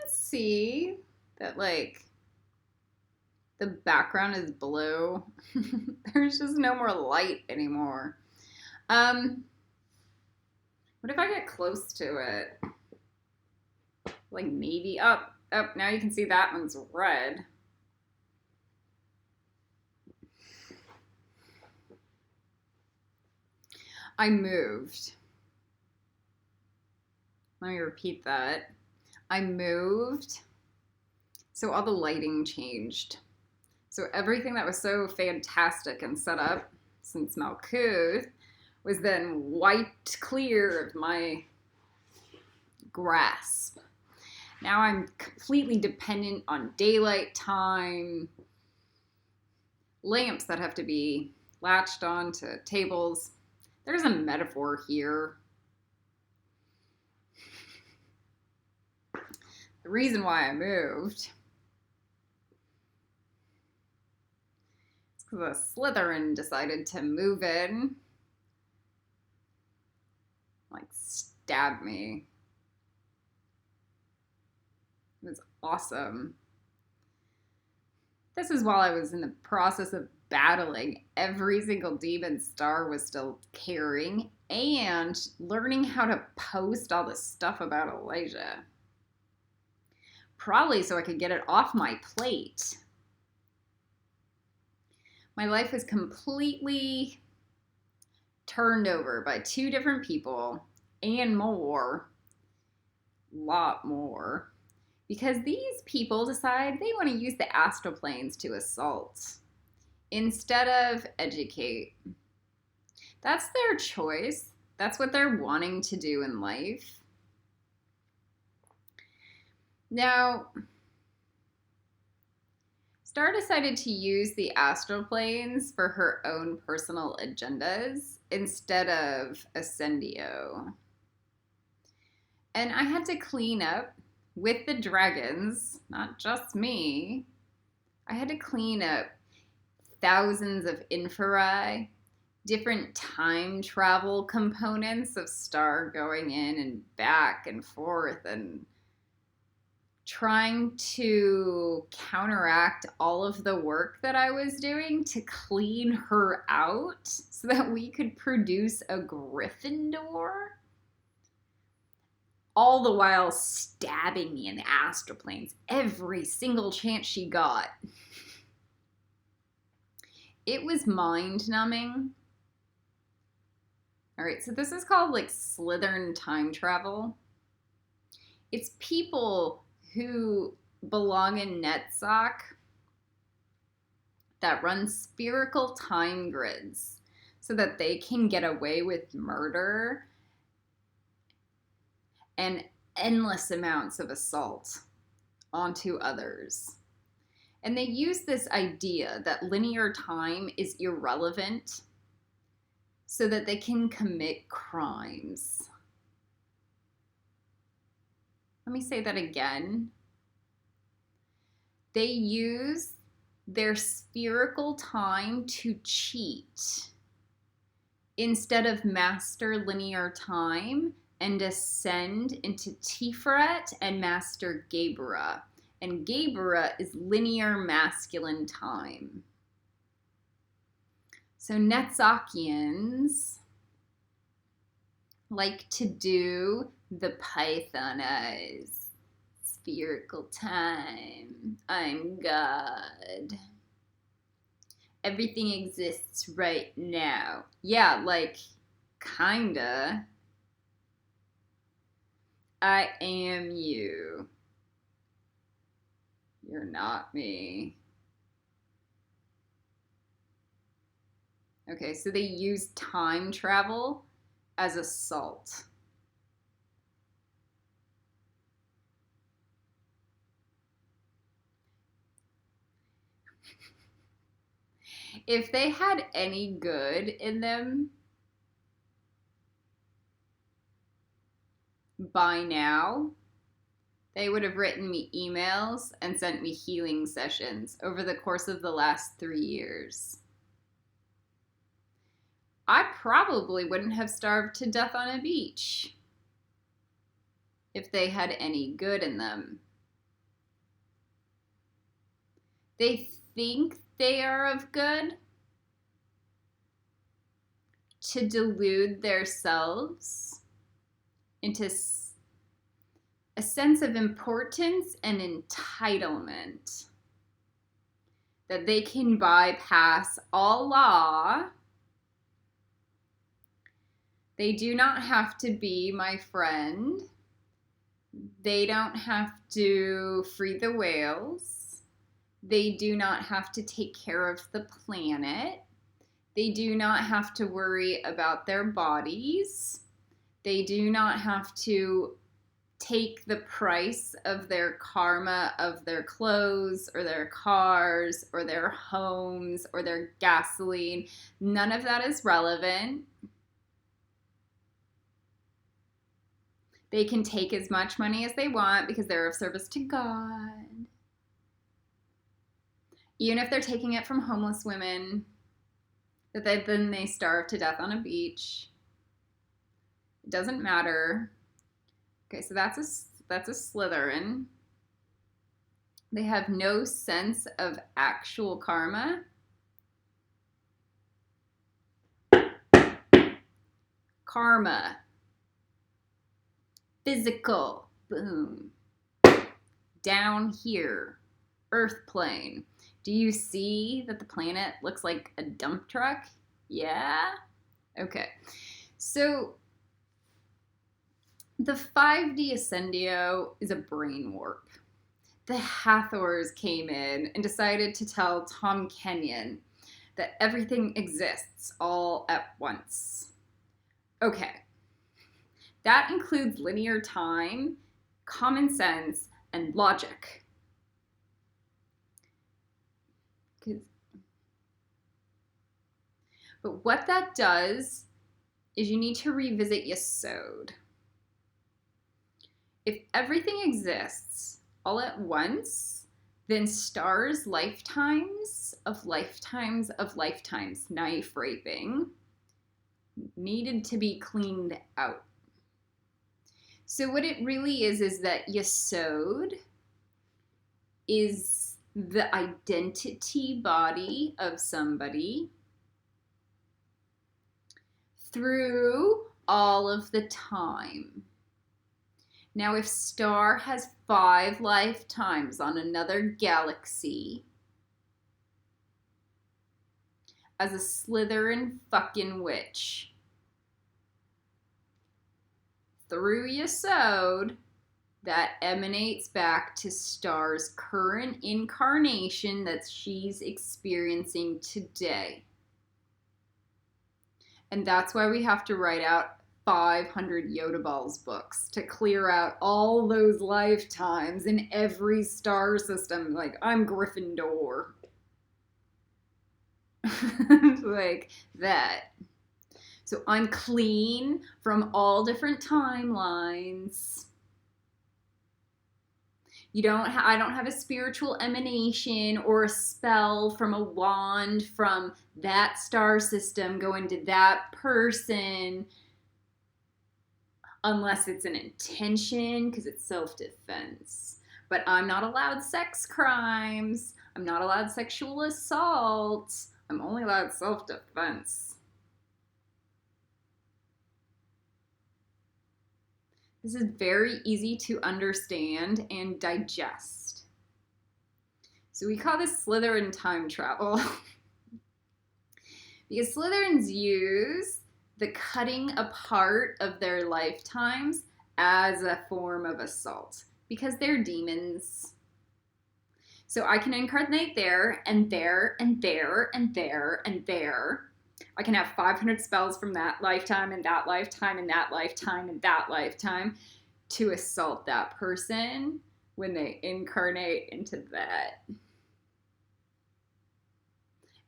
see that, like, the background is blue? There's just no more light anymore. What if I get close to it? Like, maybe up. Oh, now you can see that one's red. I moved. Let me repeat that. I moved, so all the lighting changed. So everything that was so fantastic and set up since Malkuth was then wiped clear of my grasp. Now I'm completely dependent on daylight time, lamps that have to be latched onto tables. There's a metaphor here. The reason why I moved is because a Slytherin decided to move in, like stab me. It was awesome. This is while I was in the process of battling every single demon Star was still carrying and learning how to post all this stuff about Elijah. Probably so I could get it off my plate. My life was completely turned over by two different people and more, a lot more, because these people decide they want to use the astral planes to assault instead of educate. That's their choice. That's what they're wanting to do in life. Now, Star decided to use the astral planes for her own personal agendas instead of Ascendio. And I had to clean up with the dragons, not just me. I had to clean up thousands of inferi, different time travel components of Star going in and back and forth and trying to counteract all of the work that I was doing to clean her out so that we could produce a Gryffindor. All the while stabbing me in the astral planes every single chance she got. It was mind-numbing. All right, so this is called like Slytherin time travel. It's people who belong in Nexa that run spherical time grids so that they can get away with murder and endless amounts of assault onto others. And they use this idea that linear time is irrelevant so that they can commit crimes. Let me say that again. They use their spherical time to cheat instead of master linear time and ascend into Tiferet and master Gebera. And Gebera is linear masculine time. So Netzakians like to do the Python eyes. Spherical time. I'm God. Everything exists right now. Yeah, like, kinda. I am you. You're not me. Okay, so they use time travel as assault. If they had any good in them, by now, they would have written me emails and sent me healing sessions over the course of the last 3 years. I probably wouldn't have starved to death on a beach if they had any good in them. They think they are of good to delude themselves into a sense of importance and entitlement, that they can bypass all law. They do not have to be my friend. They don't have to free the whales. They do not have to take care of the planet. They do not have to worry about their bodies. They do not have to take the price of their karma of their clothes or their cars or their homes or their gasoline. None of that is relevant. They can take as much money as they want because they're of service to God. Even if they're taking it from homeless women, then they starve to death on a beach. It doesn't matter. Okay, so that's a Slytherin. They have no sense of actual karma. Karma. Physical. Boom. Down here. Earth plane. Do you see that the planet looks like a dump truck? Yeah? Okay. So the 5D Ascendio is a brain warp. The Hathors came in and decided to tell Tom Kenyon that everything exists all at once. Okay. That includes linear time, common sense, and logic. But what that does is you need to revisit Yesod. If everything exists all at once, then stars' lifetimes of lifetimes of lifetimes, knife raping, needed to be cleaned out. So what it really is that Yesod is the identity body of somebody through all of the time. Now, if star has 5 lifetimes on another galaxy, as a Slytherin fucking witch, through Yesod, that emanates back to Star's current incarnation that she's experiencing today. And that's why we have to write out 500 Yoda Balls books to clear out all those lifetimes in every star system. Like, I'm Gryffindor. Like that. So I'm clean from all different timelines. I don't have a spiritual emanation or a spell from a wand from that star system going to that person, unless it's an intention, because it's self-defense. But I'm not allowed sex crimes. I'm not allowed sexual assault. I'm only allowed self-defense. This is very easy to understand and digest. So we call this Slytherin time travel. Because Slytherins use the cutting apart of their lifetimes as a form of assault. Because they're demons. So I can incarnate there, and there, and there, and there, and there. I can have 500 spells from that lifetime, and that lifetime, and that lifetime, and that lifetime to assault that person when they incarnate into that.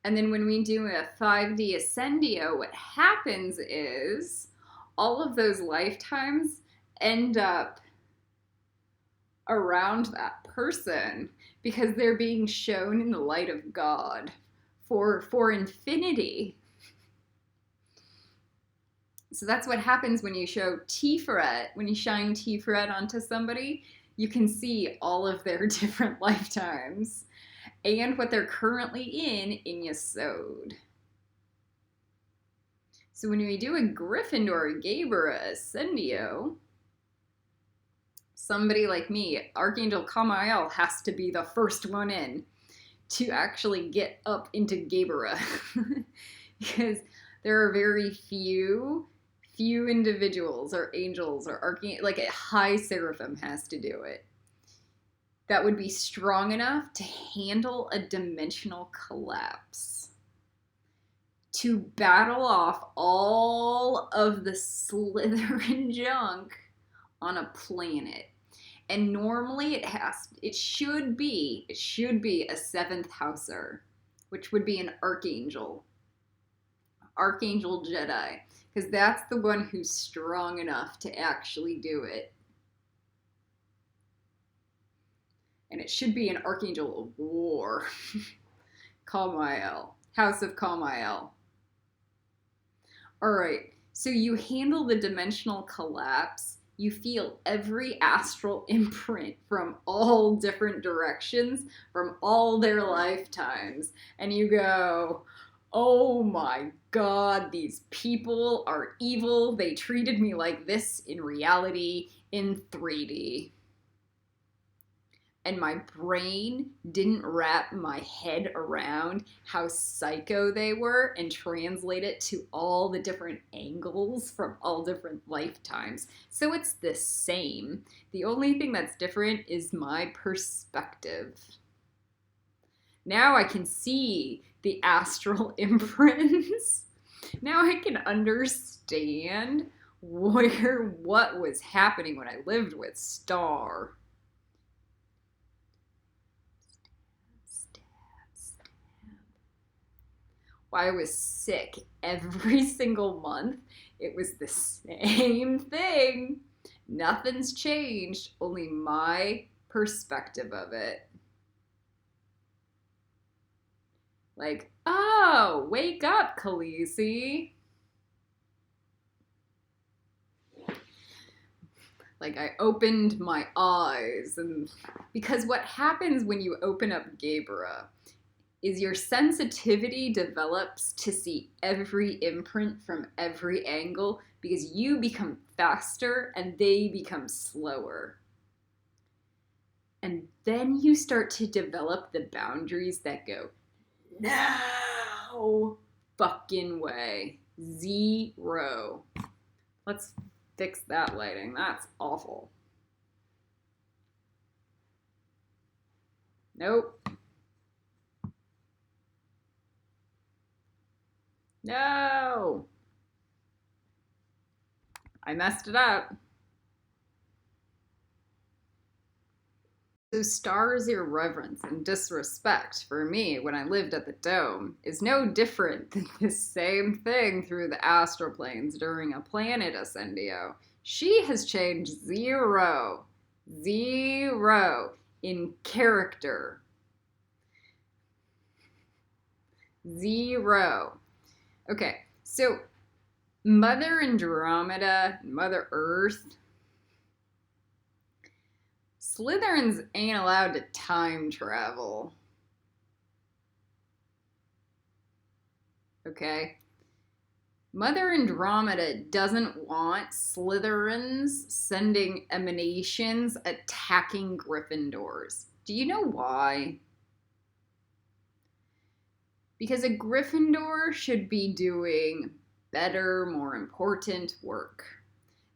And then when we do a 5D Ascendio, what happens is all of those lifetimes end up around that person because they're being shown in the light of God for infinity. So that's what happens when you show Tiferet. When you shine Tiferet onto somebody, you can see all of their different lifetimes. and what they're currently in Yesod. So when we do a Gryffindor Gaebra Ascendio, somebody like me, Archangel Kamael, has to be the first one in to actually get up into Gaebra. Because there are very few individuals or angels or archangels, like a high seraphim has to do it, that would be strong enough to handle a dimensional collapse, to battle off all of the Slytherin junk on a planet. And normally it should be a seventh houser, which would be an archangel Jedi, because that's the one who's strong enough to actually do it. And it should be an archangel of war. Kamael, House of Kamael. All right, so you handle the dimensional collapse. You feel every astral imprint from all different directions, from all their lifetimes, and you go, oh my God, these people are evil. They treated me like this in reality, in 3D. And my brain didn't wrap my head around how psycho they were and translate it to all the different angles from all different lifetimes. So it's the same. The only thing that's different is my perspective. Now I can see the astral imprints. Now I can understand what was happening when I lived with Star. Why I was sick every single month. It was the same thing. Nothing's changed, only my perspective of it. Like, oh, wake up, Khaleesi. Like, I opened my eyes, and because what happens when you open up Gaebra is your sensitivity develops to see every imprint from every angle, because you become faster and they become slower. And then you start to develop the boundaries that go, no fucking way. 0. Let's fix that lighting. That's awful. Nope. No! I messed it up. So Star's irreverence and disrespect for me when I lived at the Dome is no different than the same thing through the astral planes during a planet ascendio. She has changed 0 in character. 0. Okay, so Mother Andromeda, Mother Earth, Slytherins ain't allowed to time travel. Okay? Mother Andromeda doesn't want Slytherins sending emanations attacking Gryffindors. Do you know why? Because a Gryffindor should be doing better, more important work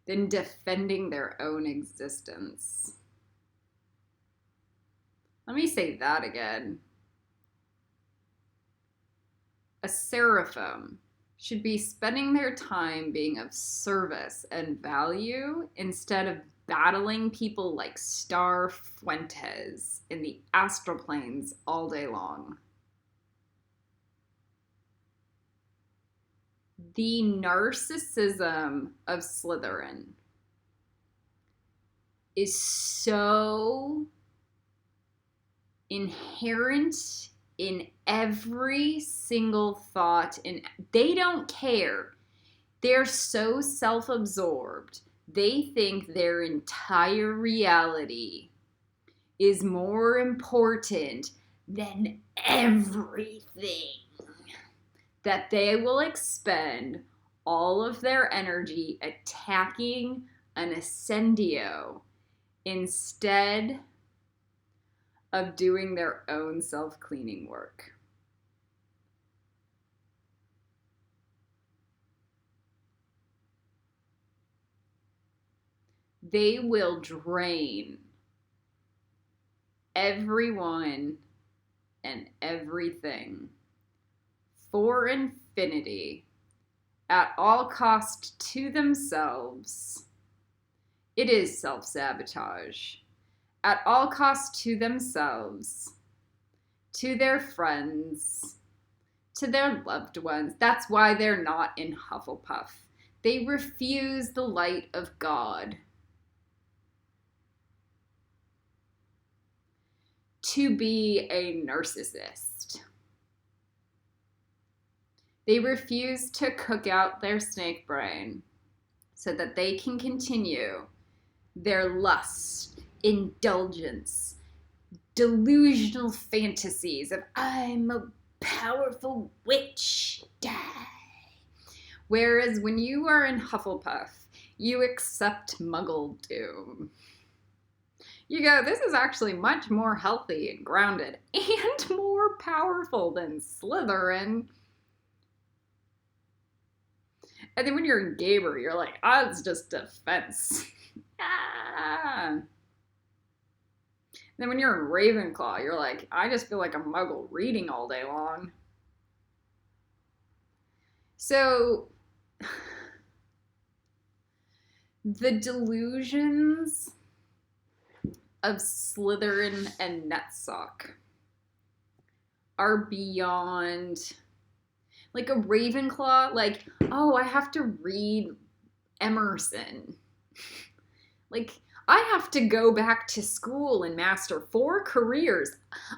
than defending their own existence. Let me say that again. A seraphim should be spending their time being of service and value instead of battling people like Star Fuentes in the astral planes all day long. The narcissism of Slytherin is so inherent in every single thought, and they don't care. They're so self-absorbed. They think their entire reality is more important then everything. That they will expend all of their energy attacking an ascendio instead of doing their own self-cleaning work. They will drain everyone and everything for infinity at all cost to themselves. It is self-sabotage. At all cost to themselves, to their friends, to their loved ones. That's why they're not in Hufflepuff. They refuse the light of God. To be a narcissist. They refuse to cook out their snake brain so that they can continue their lust, indulgence, delusional fantasies of I'm a powerful witch. Die. Whereas when you are in Hufflepuff, you accept Muggle doom. You go, this is actually much more healthy and grounded and more powerful than Slytherin. And then when you're in Gaber, you're like, oh, it's just defense. And then when you're in Ravenclaw, you're like, I just feel like a muggle reading all day long. So, the delusions of Slytherin and Netsock are beyond, like a Ravenclaw, like, oh, I have to read Emerson. Like, I have to go back to school and master 4 careers.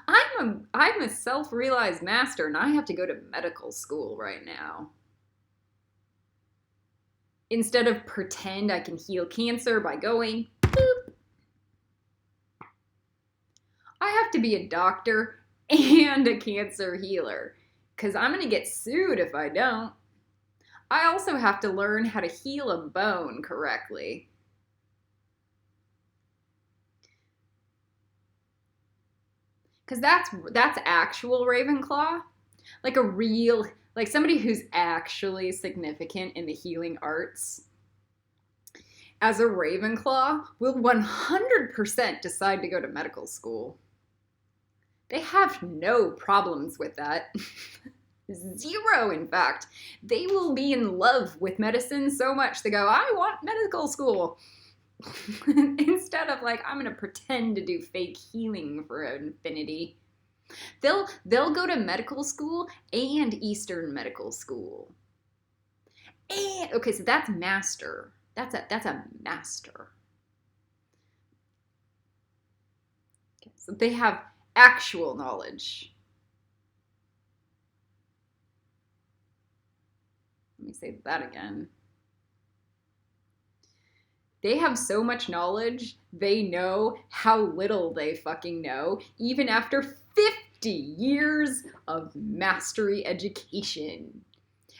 I'm a self-realized master, and I have to go to medical school right now. Instead of pretend I can heal cancer by going, boop. I have to be a doctor and a cancer healer, because I'm going to get sued if I don't. I also have to learn how to heal a bone correctly. Because that's actual Ravenclaw. Like a real, like somebody who's actually significant in the healing arts. As a Ravenclaw, will 100% decide to go to medical school. They have no problems with that. 0, in fact. They will be in love with medicine so much they go, I want medical school. Instead of like, I'm going to pretend to do fake healing for infinity. They'll go to medical school and Eastern medical school. And okay, so that's master. That's a master. Okay, so they have actual knowledge. Let me say that again. They have so much knowledge, they know how little they fucking know, even after 50 years of mastery education.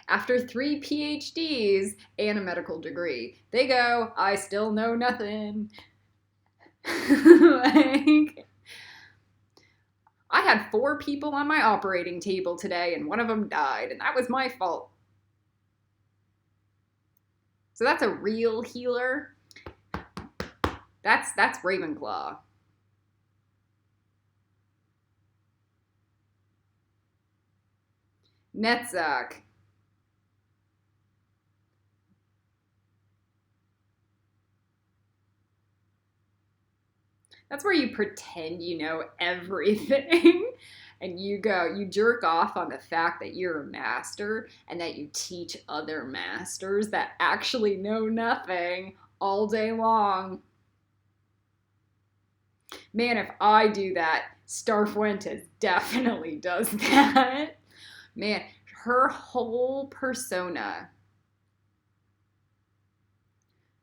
After 3 PhDs and a medical degree, they go, I still know nothing. Like, I had 4 people on my operating table today, and one of them died, and that was my fault. So that's a real healer. That's Ravenclaw. Netsock. That's where you pretend you know everything. And you jerk off on the fact that you're a master and that you teach other masters that actually know nothing all day long. Man, if I do that, Starfuentes definitely does that. Man, her whole persona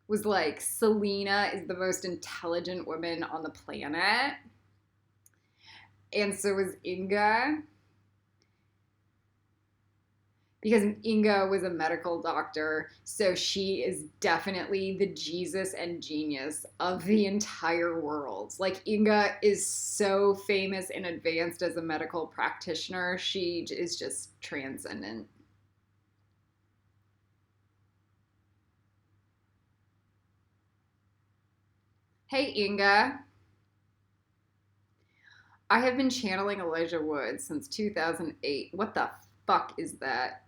was like, Selena is the most intelligent woman on the planet. And so was Inga. Because Inga was a medical doctor, so she is definitely the Jesus and genius of the entire world. Like, Inga is so famous and advanced as a medical practitioner. She is just transcendent. Hey, Inga. I have been channeling Elijah Wood since 2008. What the fuck is that?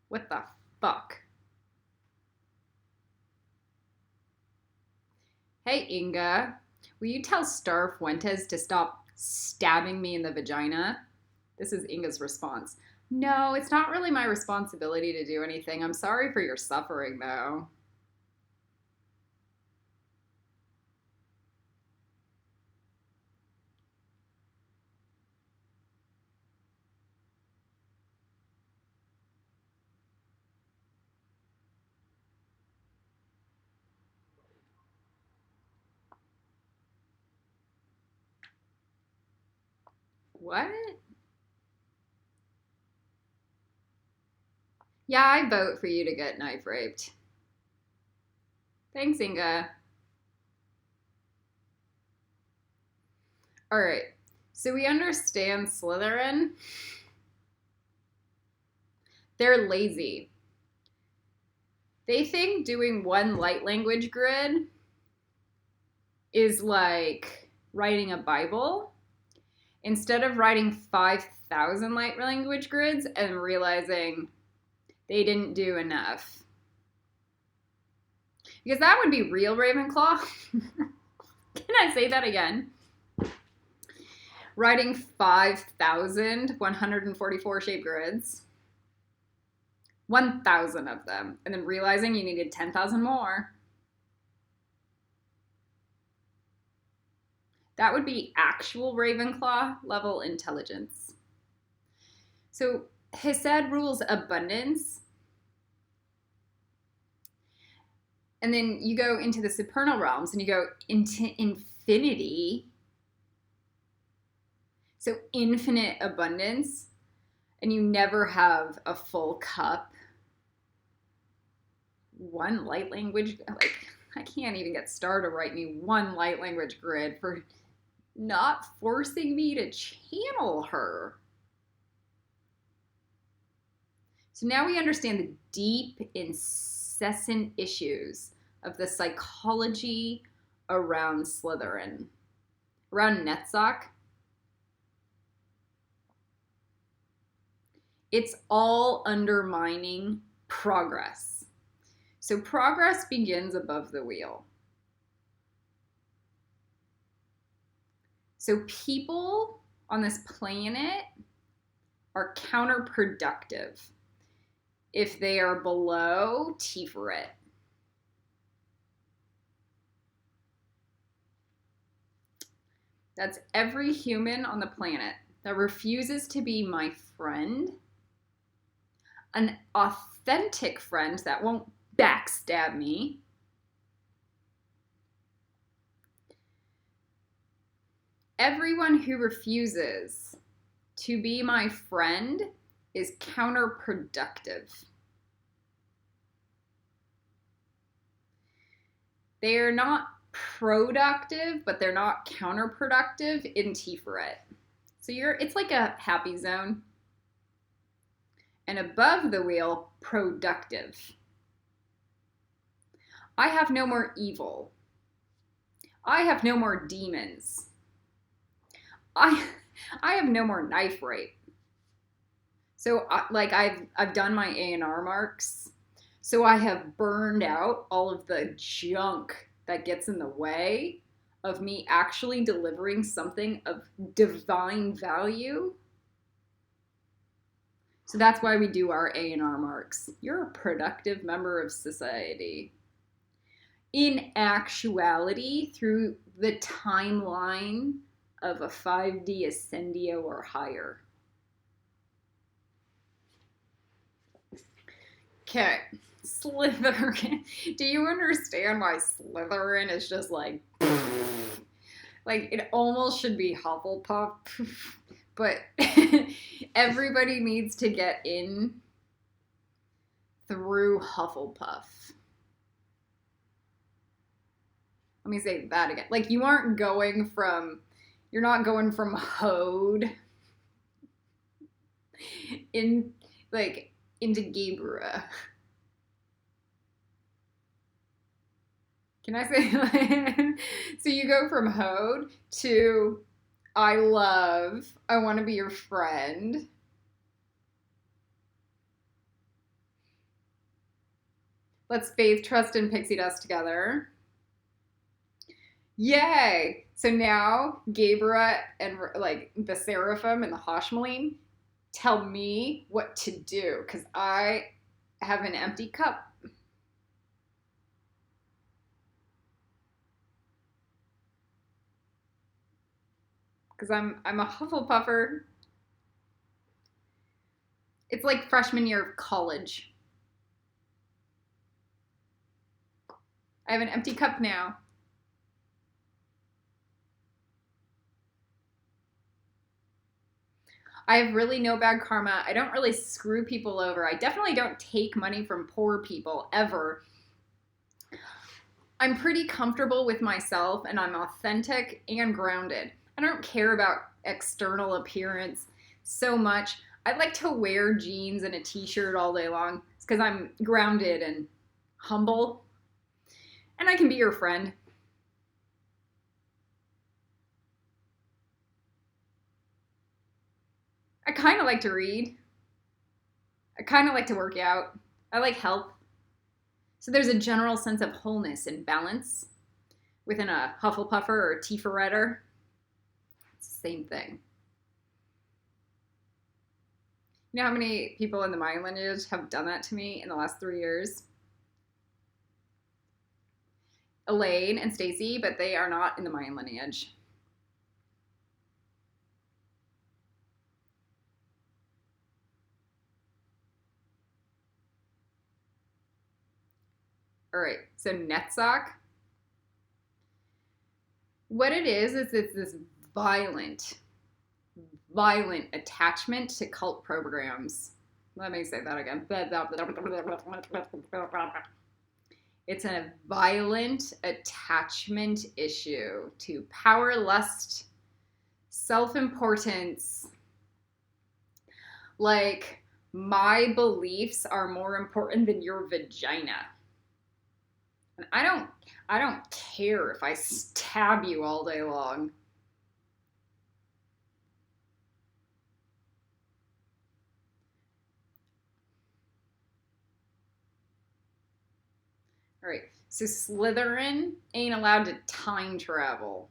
What the fuck? Hey, Inga. Will you tell Star Fuentes to stop stabbing me in the vagina? This is Inga's response. No, it's not really my responsibility to do anything. I'm sorry for your suffering, though. What? Yeah, I vote for you to get knife raped. Thanks, Inga. All right. So we understand Slytherin. They're lazy. They think doing one light language grid is like writing a Bible instead of writing 5,000 light language grids and realizing they didn't do enough. Because that would be real Ravenclaw. Can I say that again? Writing 5,144 shape grids, 1,000 of them, and then realizing you needed 10,000 more. That would be actual Ravenclaw level intelligence. So Chesed rules abundance. And then you go into the supernal realms and you go into infinity. So infinite abundance. And you never have a full cup. One light language, like, I can't even get started write me one light language grid for not forcing me to channel her. So now we understand the deep, incessant issues of the psychology around Slytherin, around Nexa. It's all undermining progress. So progress begins above the wheel. So people on this planet are counterproductive if they are below Tiferet. That's every human on the planet that refuses to be my friend, an authentic friend that won't backstab me, everyone who refuses to be my friend is counterproductive. They are not productive, but they're not counterproductive in Tiferet. So it's like a happy zone. And above the wheel, productive. I have no more evil. I have no more demons. I have no more knife rape. So I've done my A&R marks. So I have burned out all of the junk that gets in the way of me actually delivering something of divine value. So that's why we do our A&R marks. You're a productive member of society. In actuality, through the timeline of a 5D Ascendio or higher. Okay, Slytherin. Do you understand why Slytherin is just like it almost should be Hufflepuff, but everybody needs to get in through Hufflepuff. Let me say that again. Like you're not going from Hode into Gabriel. Can I say so you go from Hode to I want to be your friend. Let's faith, trust, and pixie dust together. Yay! So now Gabriel and like the Seraphim and the Hashmalim tell me what to do because I have an empty cup. Because I'm a Hufflepuffer. It's like freshman year of college. I have an empty cup now. I have really no bad karma. I don't really screw people over. I definitely don't take money from poor people, ever. I'm pretty comfortable with myself, and I'm authentic and grounded. I don't care about external appearance so much. I like to wear jeans and a t-shirt all day long. It's because I'm grounded and humble. And I can be your friend. I kind of like to read. I kind of like to work out. I like health. So there's a general sense of wholeness and balance within a Hufflepuffer or a Tifaretter. It's the same thing. You know how many people in the my lineage have done that to me in the last 3 years? Elaine and Stacy, but they are not in the Mayan lineage. All right, so Nexa. What it is it's this violent attachment to cult programs. Let me say that again. It's a violent attachment issue to power, lust, self-importance. Like, my beliefs are more important than your vagina. And I don't care if I stab you all day long. All right, so Slytherin ain't allowed to time travel.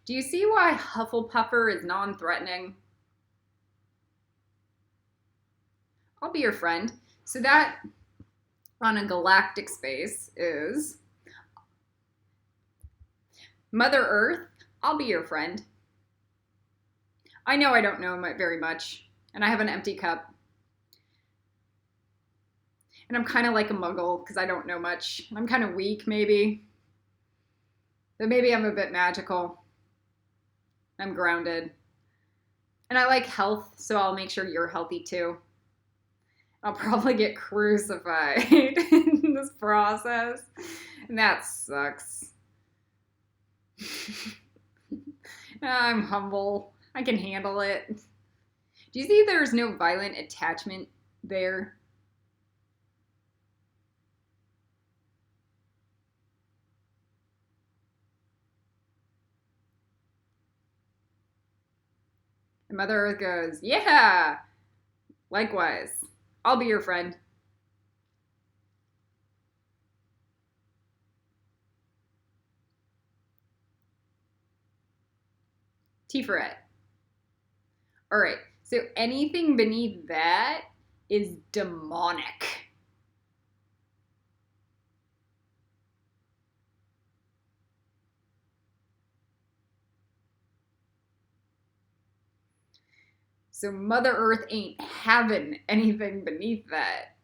Do you see why Hufflepuffer is non-threatening? I'll be your friend. So that, on a galactic space, is Mother Earth, I'll be your friend. I know I don't know very much, and I have an empty cup. And I'm kind of like a muggle because I don't know much. I'm kind of weak, maybe. But maybe I'm a bit magical. I'm grounded. And I like health, so I'll make sure you're healthy too. I'll probably get crucified in this process. And that sucks. I'm humble. I can handle it. Do you see there's no violent attachment there? And Mother Earth goes, yeah, likewise. I'll be your friend. Tiferet. All right, so anything beneath that is demonic. So Mother Earth ain't having anything beneath that.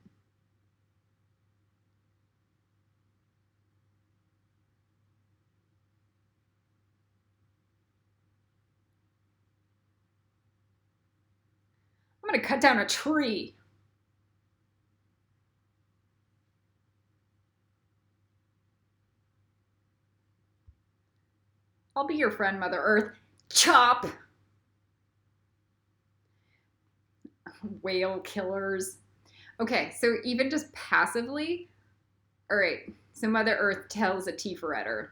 I'm gonna cut down a tree. I'll be your friend, Mother Earth. Chop! Whale killers. Okay, so even just passively, all right, so Mother Earth tells a Tifaretter,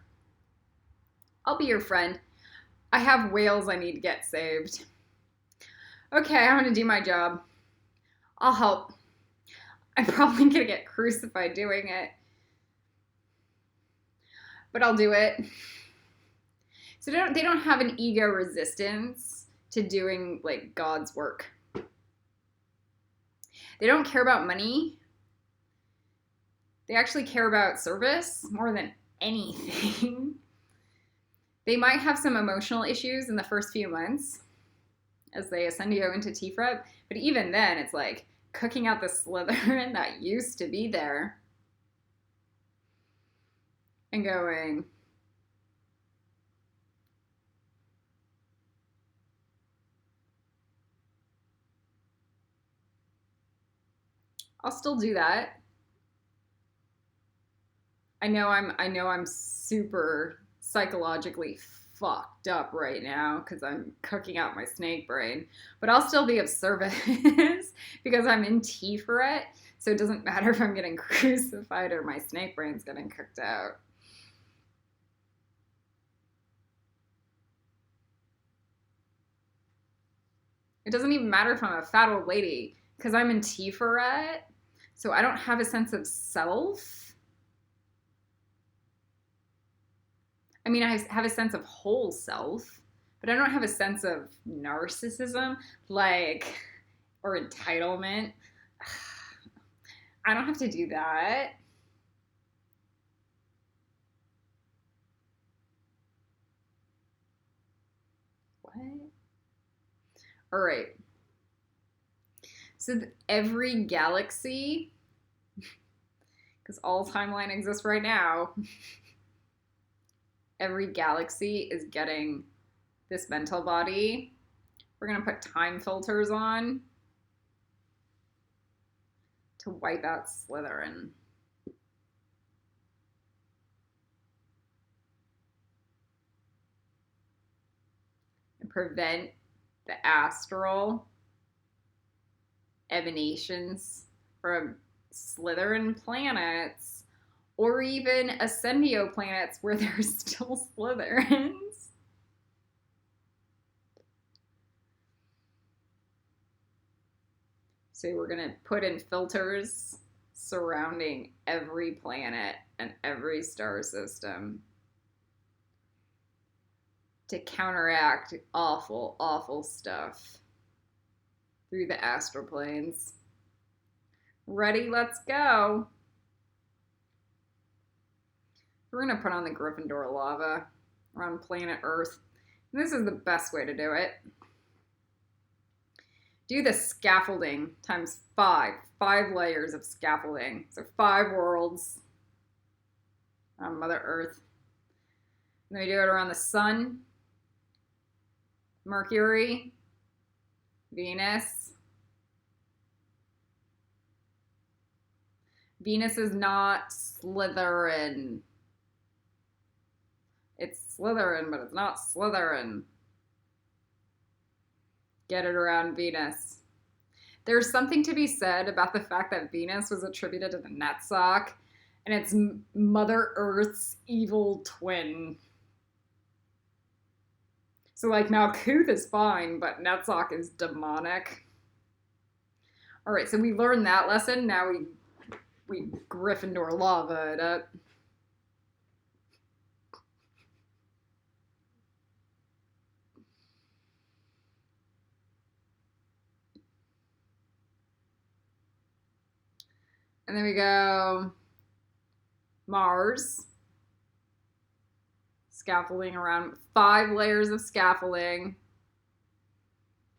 I'll be your friend. I have whales I need to get saved. Okay, I'm gonna do my job. I'll help. I'm probably gonna get crucified doing it, but I'll do it. So they don't have an ego resistance to doing like God's work. They don't care about money. They actually care about service more than anything. They might have some emotional issues in the first few months as they ascendio into Tiferet, but even then it's like cooking out the Slytherin that used to be there and going, I'll still do that. I know I'm super psychologically fucked up right now because I'm cooking out my snake brain, but I'll still be of service because I'm in Tiferet, so it doesn't matter if I'm getting crucified or my snake brain's getting cooked out. It doesn't even matter if I'm a fat old lady because I'm in Tiferet, so I don't have a sense of self. I mean, I have a sense of whole self, but I don't have a sense of narcissism, like, or entitlement. I don't have to do that. What? All right. So every galaxy, because all timeline exists right now, every galaxy is getting this mental body. We're going to put time filters on to wipe out Slytherin. And prevent the astral emanations from Slytherin planets or even Ascendio planets where there's still Slytherins. So we're going to put in filters surrounding every planet and every star system to counteract awful, awful stuff through the astral planes. Ready? Let's go. We're going to put on the Gryffindor lava around planet Earth. And this is the best way to do it. Do the scaffolding times 5. 5 layers of scaffolding. So 5 worlds on Mother Earth. And then we do it around the Sun, Mercury, Venus. Venus is not Slytherin. It's Slytherin, but it's not Slytherin. Get it around Venus. There's something to be said about the fact that Venus was attributed to the Nexa, and it's Mother Earth's evil twin. So, like, Malkuth is fine, but Nexa is demonic. All right, so we learned that lesson. Now we Gryffindor lava it up. And then we go Mars. Scaffolding around 5 layers of scaffolding.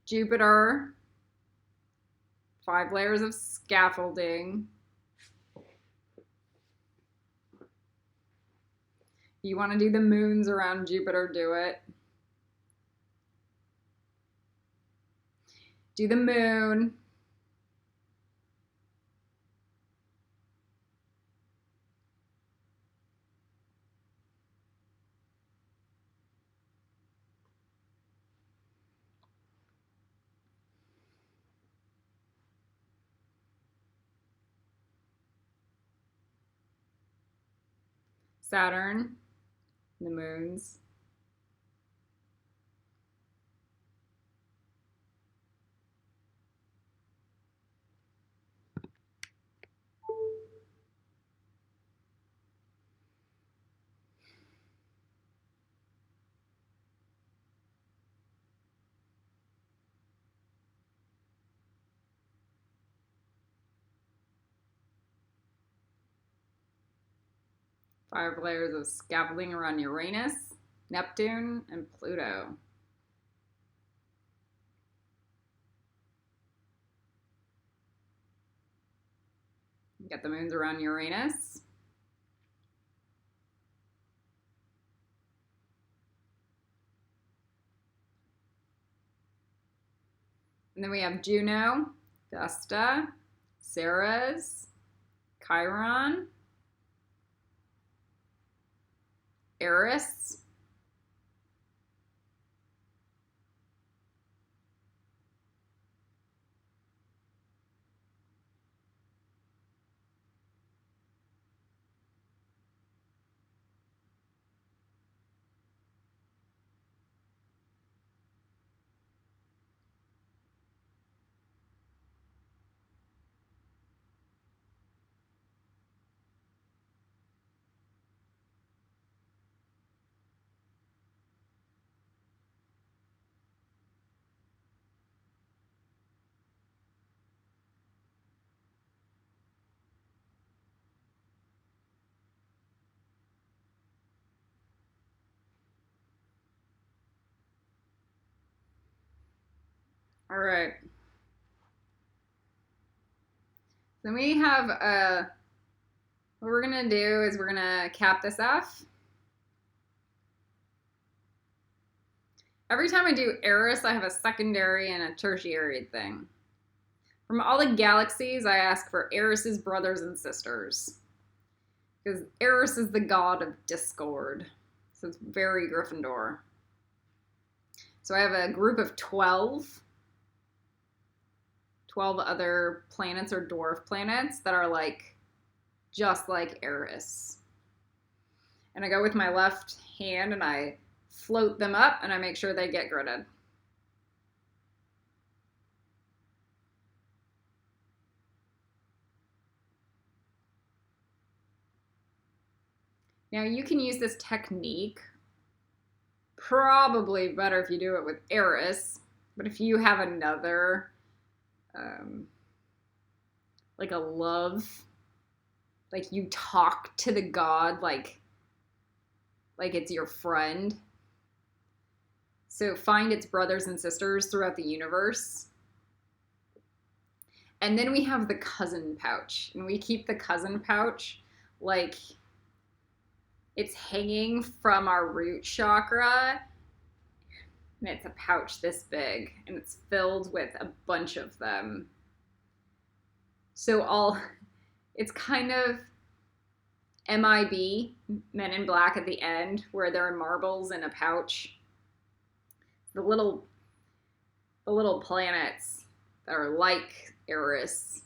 Jupiter. 5 layers of scaffolding. You want to do the moons around Jupiter, do it. Do the moon. Saturn, the moons. Five layers of scaffolding around Uranus, Neptune, and Pluto. Get the moons around Uranus. And then we have Juno, Vesta, Ceres, Chiron, Eris, all right. Then we have what we're gonna do is we're gonna cap this off. Every time I do Eris, I have a secondary and a tertiary thing. From all the galaxies, I ask for Eris's brothers and sisters. Because Eris is the god of discord. So it's very Gryffindor. So I have a group of 12 other planets or dwarf planets that are like, just like Eris. And I go with my left hand and I float them up and I make sure they get gridded. Now you can use this technique, probably better if you do it with Eris, but if you have another, like a love, like you talk to the god like it's your friend. So find its brothers and sisters throughout the universe. And then we have the cousin pouch, and we keep the cousin pouch like it's hanging from our root chakra, and it's a pouch this big, and it's filled with a bunch of them. So it's kind of MIB, Men in Black at the end, where there are marbles in a pouch. The little planets that are like Eris,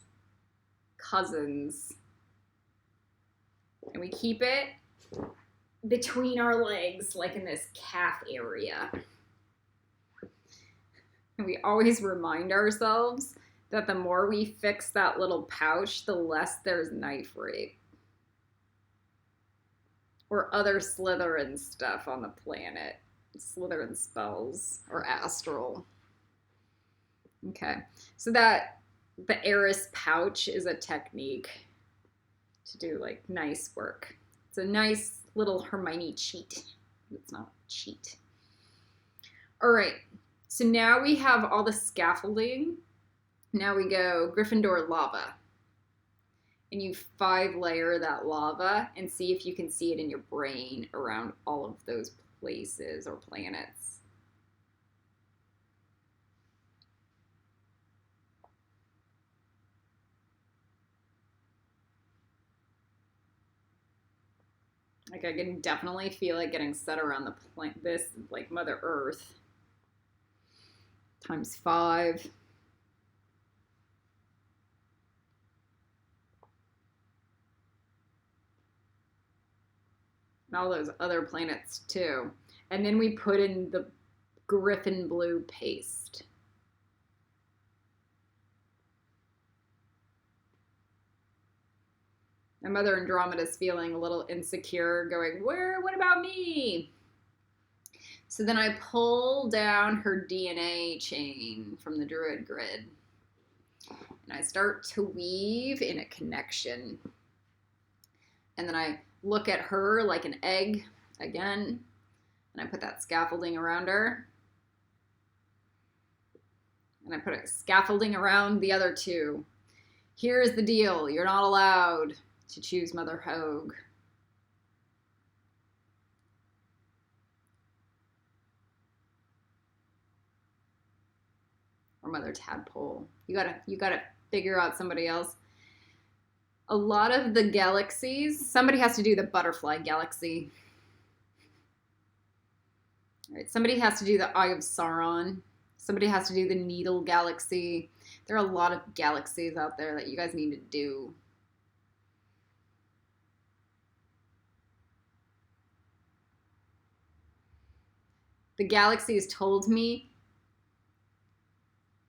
cousins. And we keep it between our legs, like in this calf area. And we always remind ourselves that the more we fix that little pouch, the less there's knife rape. Or other Slytherin stuff on the planet. Slytherin spells or astral. Okay, so that the Eris pouch is a technique to do like nice work. It's a nice little Hermione cheat. It's not a cheat. All right, so now we have all the scaffolding Now we go Gryffindor lava. And you 5-layer that lava and see if you can see it in your brain around all of those places or planets. Like I can definitely feel it getting set around the this like Mother Earth times 5. And all those other planets too. And then we put in the Griffin blue paste. My Mother Andromeda is feeling a little insecure, going, what about me? So then I pull down her DNA chain from the Druid grid. And I start to weave in a connection. And then I look at her like an egg again. And I put that scaffolding around her. And I put a scaffolding around the other two. Here's the deal. You're not allowed to choose Mother Hogue. Or Mother Tadpole. You gotta figure out somebody else. A lot of the galaxies, somebody has to do the butterfly galaxy. All right, somebody has to do the Eye of Sauron. Somebody has to do the Needle Galaxy. There are a lot of galaxies out there that you guys need to do. The galaxies told me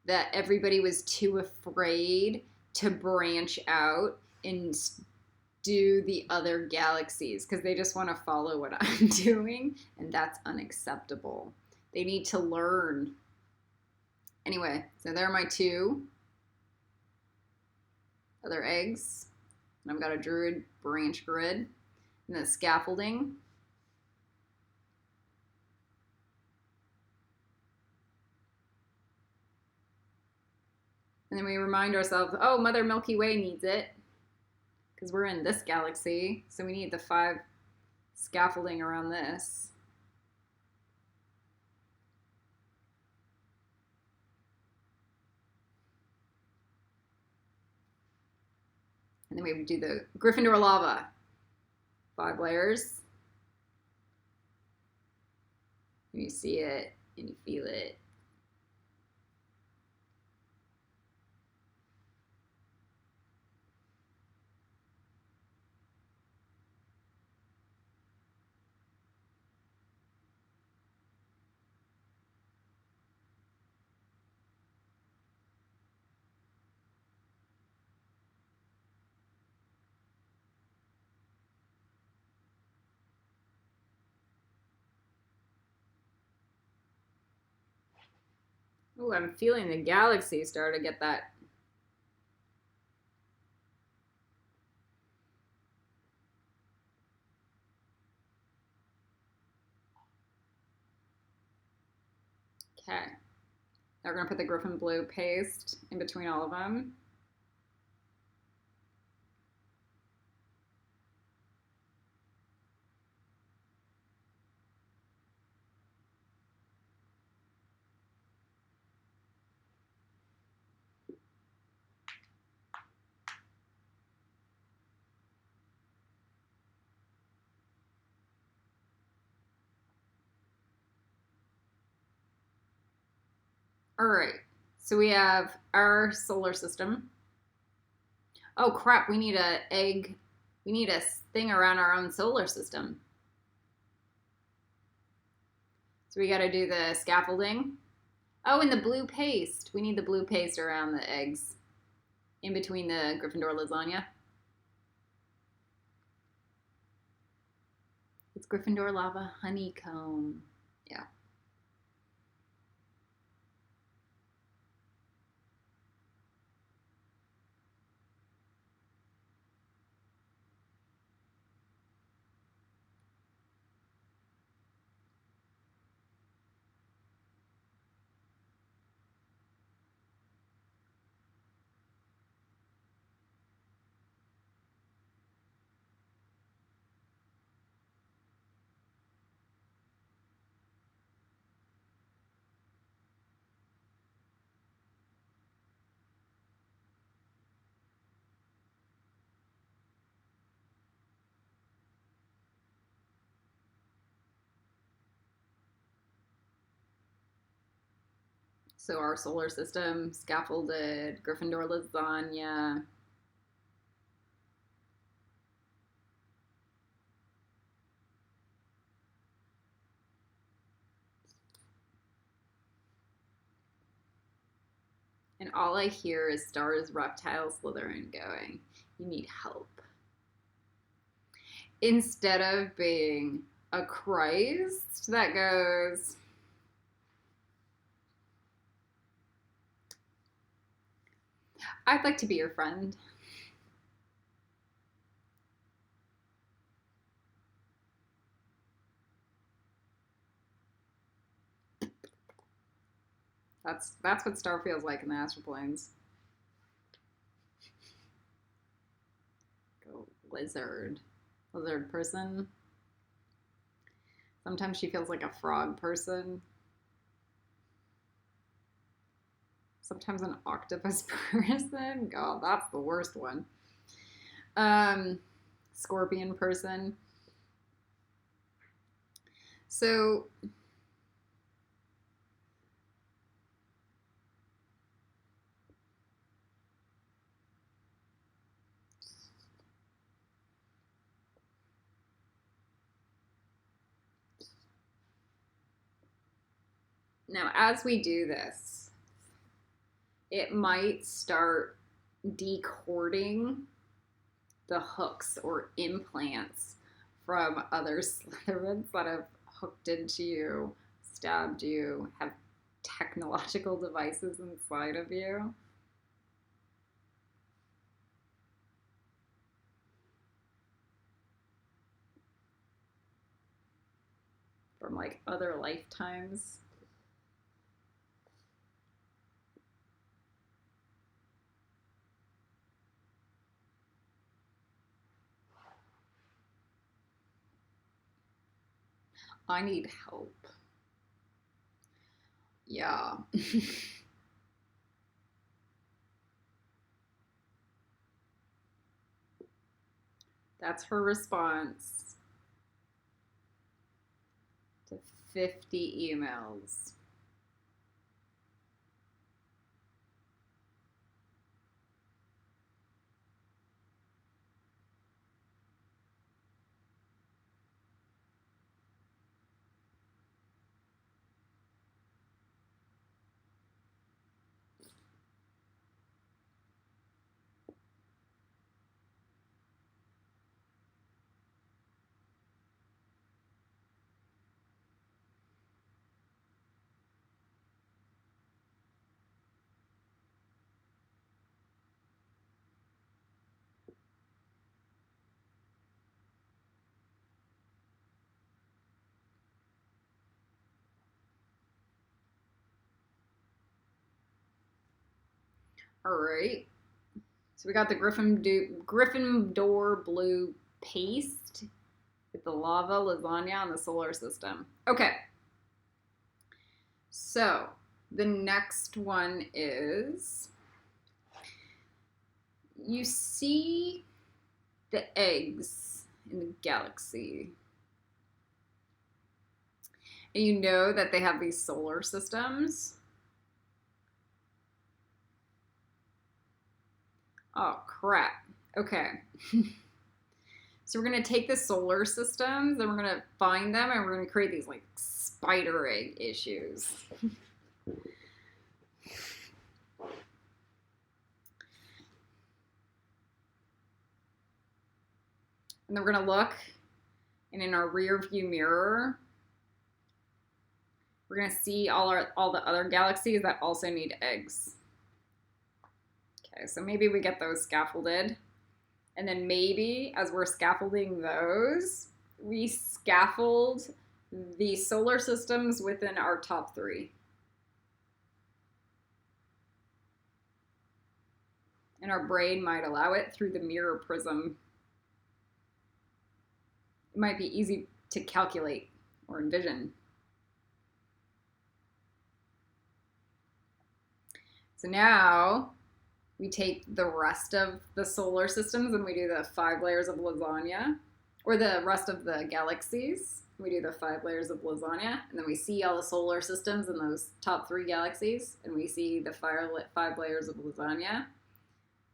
that everybody was too afraid to branch out and do the other galaxies because they just want to follow what I'm doing, and that's unacceptable. They need to learn. Anyway, so there are my 2 other eggs. And I've got a Druid branch grid and the scaffolding. And then we remind ourselves, oh, Mother Milky Way needs it because we're in this galaxy. So we need the 5 scaffolding around this. And then we do the Gryffindor lava. 5 layers. And you see it and you feel it. Oh, I'm feeling the galaxy start to get that. Okay. Now we're going to put the Griffin blue paste in between all of them. All right, so we have our solar system. Oh crap, we need a egg. We need a thing around our own solar system. So we got to do the scaffolding. Oh, and the blue paste. We need the blue paste around the eggs in between the Gryffindor lasagna. It's Gryffindor lava honeycomb. Yeah. So our solar system, scaffolded, Gryffindor lasagna. And all I hear is stars, reptiles, Slytherin going, you need help. Instead of being a Christ that goes, I'd like to be your friend. That's what Star feels like in the astral planes. Go lizard person. Sometimes she feels like a frog person. Sometimes an octopus person. God, that's the worst one. Scorpion person. So now, as we do this, it might start decording the hooks or implants from other Slytherins that have hooked into you, stabbed you, have technological devices inside of you. From like other lifetimes. I need help. Yeah. That's her response to 50 emails. All right. So we got the Gryffindor blue paste with the lava, lasagna, and the solar system. Okay. So the next one is you see the eggs in the galaxy. And you know that they have these solar systems. Oh, crap. Okay. So we're going to take the solar systems and we're going to find them and we're going to create these like spider egg issues. And then we're going to look, and in our rear view mirror, we're going to see all the other galaxies that also need eggs. Okay, so maybe we get those scaffolded. And then maybe as we're scaffolding those, we scaffold the solar systems within our top 3. And our brain might allow it through the mirror prism. It might be easy to calculate or envision. So now we take the rest of the solar systems and we do the 5 layers of lasagna, or the rest of the galaxies. We do the 5 layers of lasagna, and then we see all the solar systems in those top 3 galaxies, and we see the 5 layers of lasagna,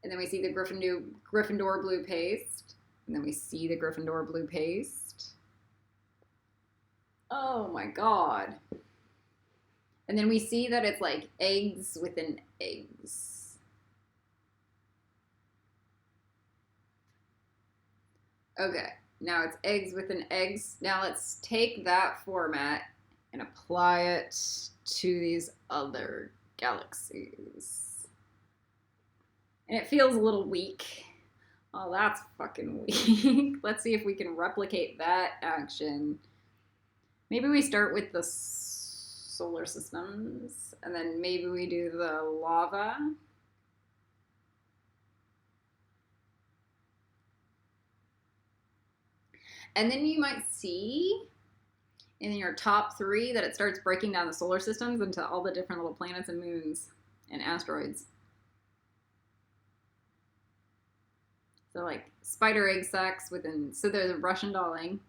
and then we see the Gryffindor blue paste, and then we see the Gryffindor blue paste. Oh my god. And then we see that it's like eggs within eggs. Okay, now it's eggs within eggs. Now let's take that format and apply it to these other galaxies. And it feels a little weak. Oh, that's fucking weak. Let's see if we can replicate that action. Maybe we start with the solar systems, and then maybe we do the lava. And then you might see in your top 3 that it starts breaking down the solar systems into all the different little planets and moons and asteroids. So like spider egg sacs within, so there's a Russian dolling.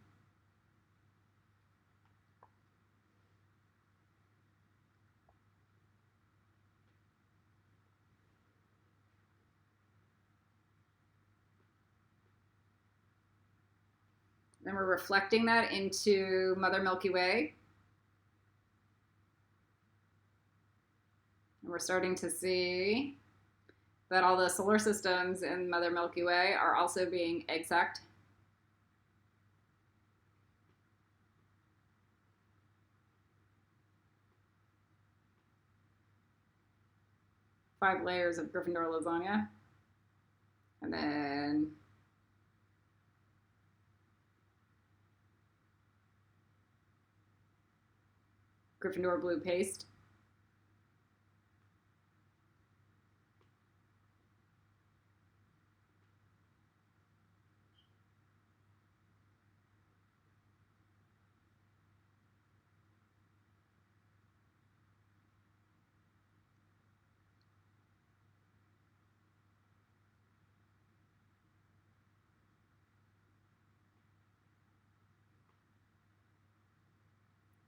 Then we're reflecting that into Mother Milky Way. And we're starting to see that all the solar systems in Mother Milky Way are also being egg sacked. Five layers of Gryffindor lasagna. And then Gryffindor blue paste.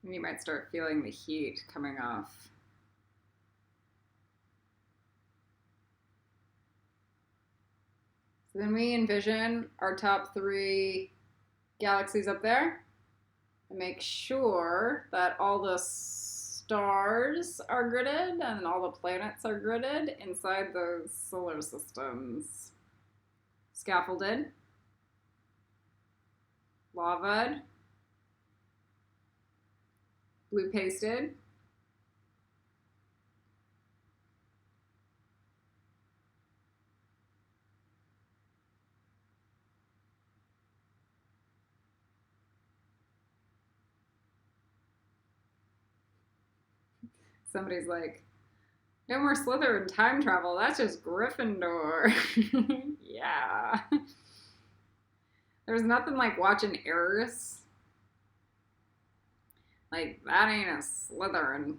And you might start feeling the heat coming off. So then we envision our top 3 galaxies up there and make sure that all the stars are gridded and all the planets are gridded inside those solar systems. Scaffolded, lavaed, blue pasted, somebody's like, no more Slytherin time travel. That's just Gryffindor. Yeah. There's nothing like watching Eris. Like, that ain't a Slytherin.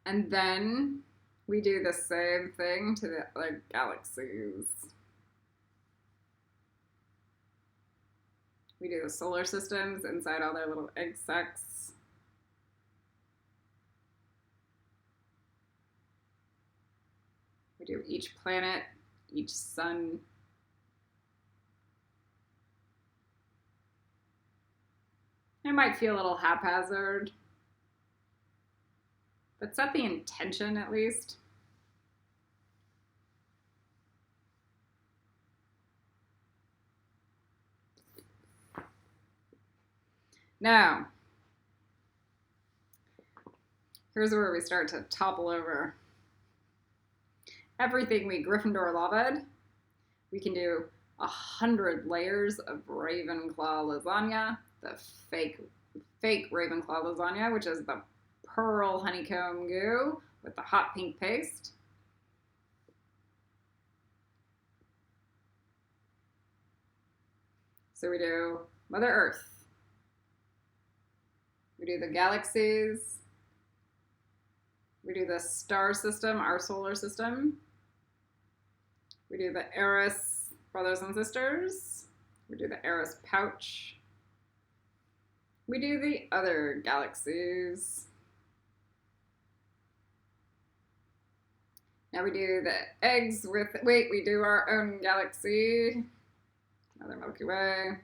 And then we do the same thing to the other galaxies. We do the solar systems inside all their little egg sacs. We do each planet, each sun. It might feel a little haphazard, but set the intention at least. Now, here's where we start to topple over everything we Gryffindor loved. We can do 100 layers of Ravenclaw lasagna, the fake Ravenclaw lasagna, which is the pearl honeycomb goo with the hot pink paste. So we do Mother Earth. We do the galaxies. We do the star system, our solar system. We do the Eris brothers and sisters. We do the Eris pouch. We do the other galaxies. Now we do the eggs with, we do our own galaxy. Another Milky Way.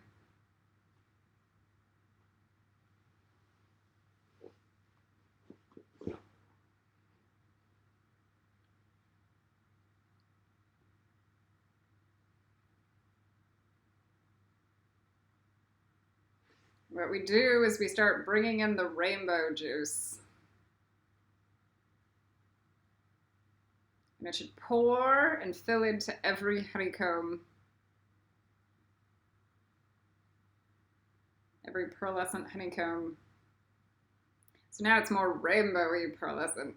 What we do is we start bringing in the rainbow juice. And it should pour and fill into every honeycomb. Every pearlescent honeycomb. So now it's more rainbowy pearlescent.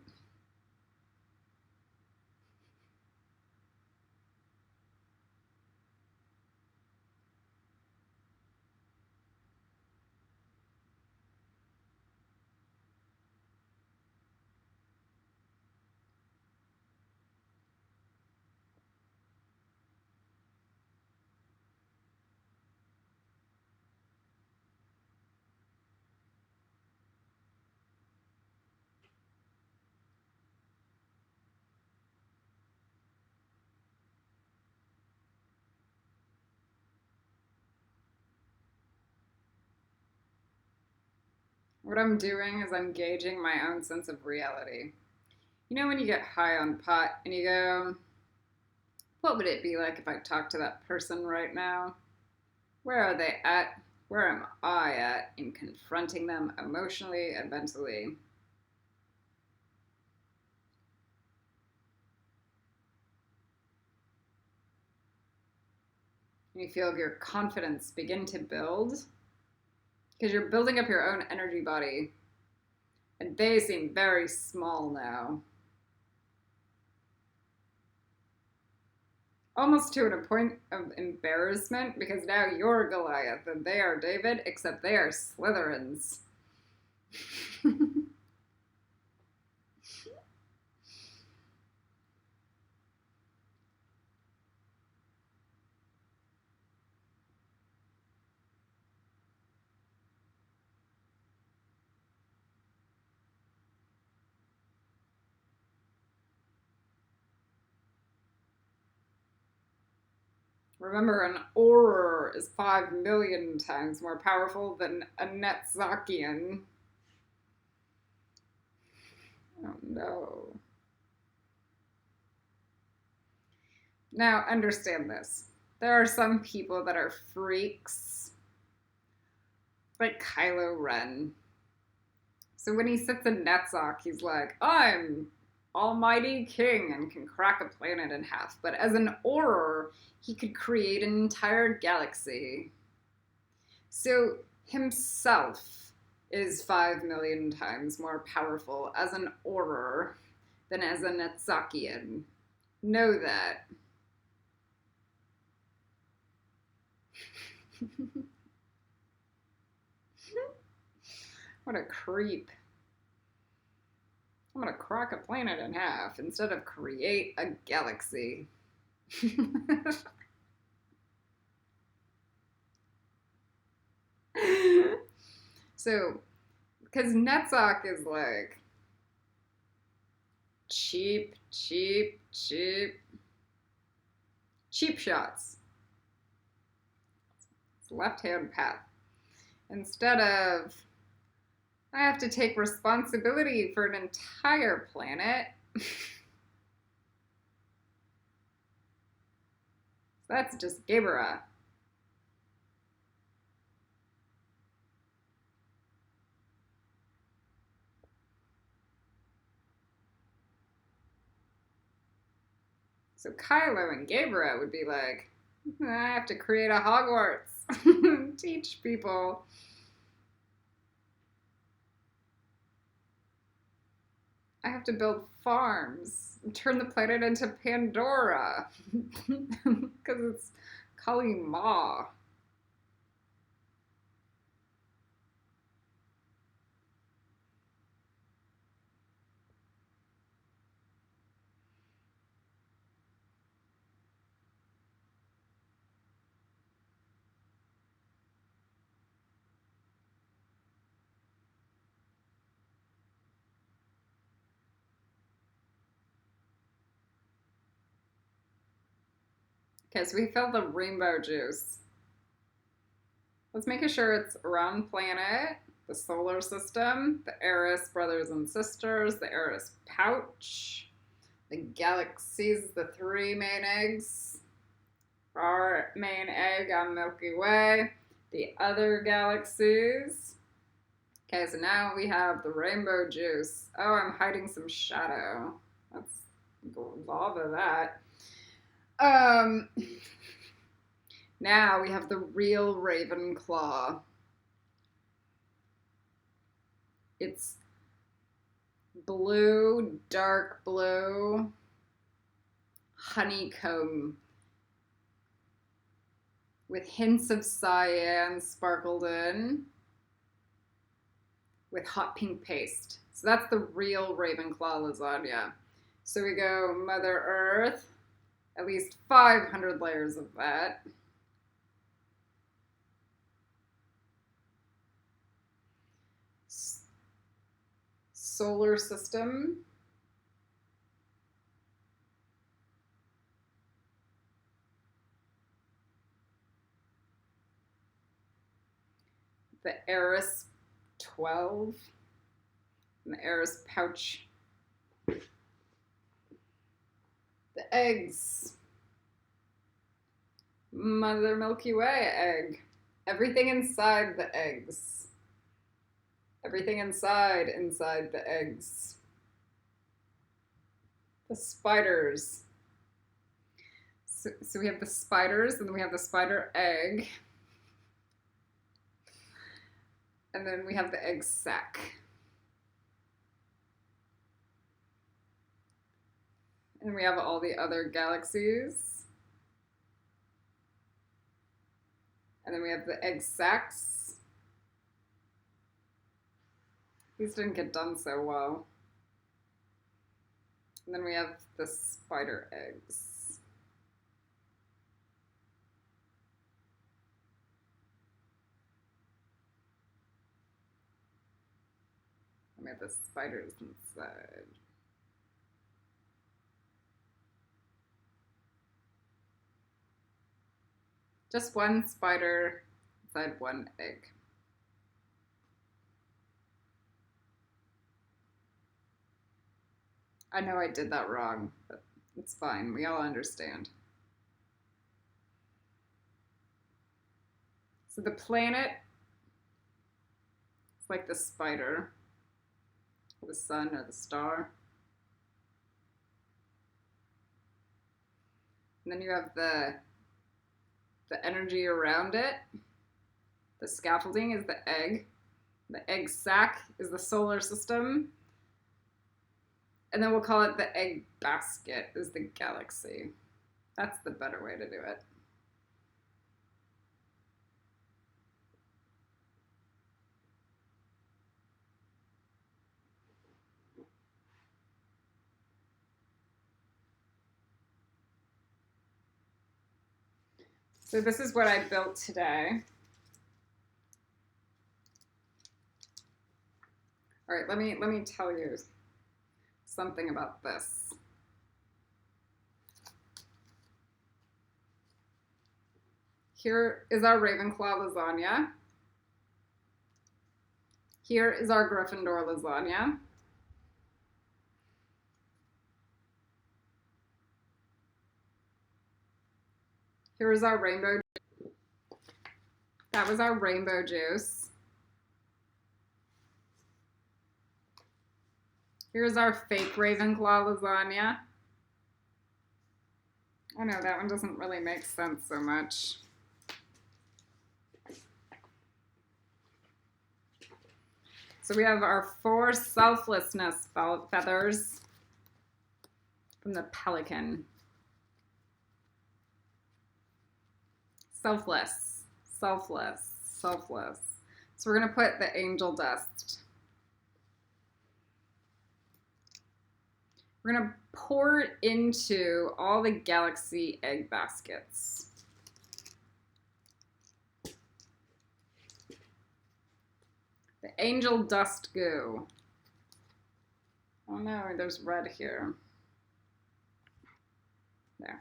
What I'm doing is I'm gauging my own sense of reality. You know when you get high on pot and you go, what would it be like if I talked to that person right now? Where are they at? Where am I at in confronting them emotionally and mentally? And you feel your confidence begin to build because you're building up your own energy body. And they seem very small now. Almost to a point of embarrassment because now you're Goliath and they are David, except they are Slytherins. Remember, an Auror is 5 million times more powerful than a Netzakian. Oh no. Now, understand this. There are some people that are freaks, like Kylo Ren. So when he sits in Netzach, he's like, I'm Almighty King and can crack a planet in half. But as an Auror, he could create an entire galaxy. So himself is 5 million times more powerful as an Auror than as a Netzakian. Know that. What a creep. I'm gonna crack a planet in half instead of create a galaxy. So, because Netzach is like cheap shots. It's left-hand path. Instead of, I have to take responsibility for an entire planet. That's just Gibera. So Kylo and Gabriel would be like, I have to create a Hogwarts. Teach people. I have to build farms. Turn the planet into Pandora. Because it's Kali Ma. Okay, so we filled the rainbow juice. Let's make sure it's around planet, the solar system, the Eris brothers and sisters, the Eris pouch, the galaxies, the three main eggs, our main egg on Milky Way, the other galaxies. Okay, so now we have the rainbow juice. Oh, I'm hiding some shadow. Let's go lava that. Now we have the real Ravenclaw. It's blue, dark blue, honeycomb with hints of cyan sparkled in with hot pink paste. So that's the real Ravenclaw lasagna. So we go Mother Earth, at least 500 layers of that. Solar system. The Eris 12. And the Eris pouch. The eggs. Mother Milky Way egg. Everything inside the eggs. Everything inside the eggs. The spiders. So we have the spiders, and then we have the spider egg. And then we have the egg sac. And we have all the other galaxies. And then we have the egg sacs. These didn't get done so well. And then we have the spider eggs. And we have the spiders inside. Just one spider inside one egg. I know I did that wrong, but it's fine. We all understand. So the planet is like the spider, the sun or the star. And then you have the energy around it. The scaffolding is the egg. The egg sac is the solar system. And then we'll call it the egg basket is the galaxy. That's the better way to do it. So this is what I built today. All right, let me tell you something about this. Here is our Ravenclaw lasagna. Here is our Gryffindor lasagna. Here is our rainbow. That was our rainbow juice. Here's our fake Ravenclaw lasagna. I know that one doesn't really make sense so much. So we have our 4 selflessness feathers from the pelican. Selfless, selfless, selfless. So we're going to put the angel dust. We're going to pour it into all the galaxy egg baskets. The angel dust goo. Oh no, there's red here. There.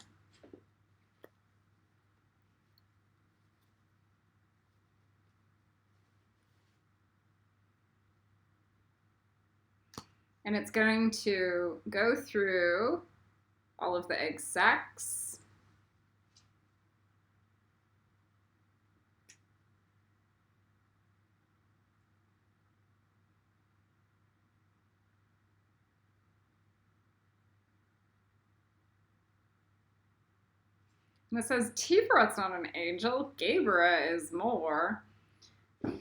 And it's going to go through all of the egg sacs. And it says Tifrat's not an angel, Gabra is more. But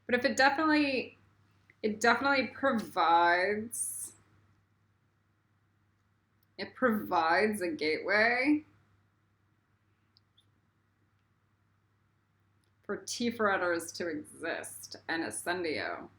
if it definitely provides, a gateway for Tifraters to exist and Ascendio.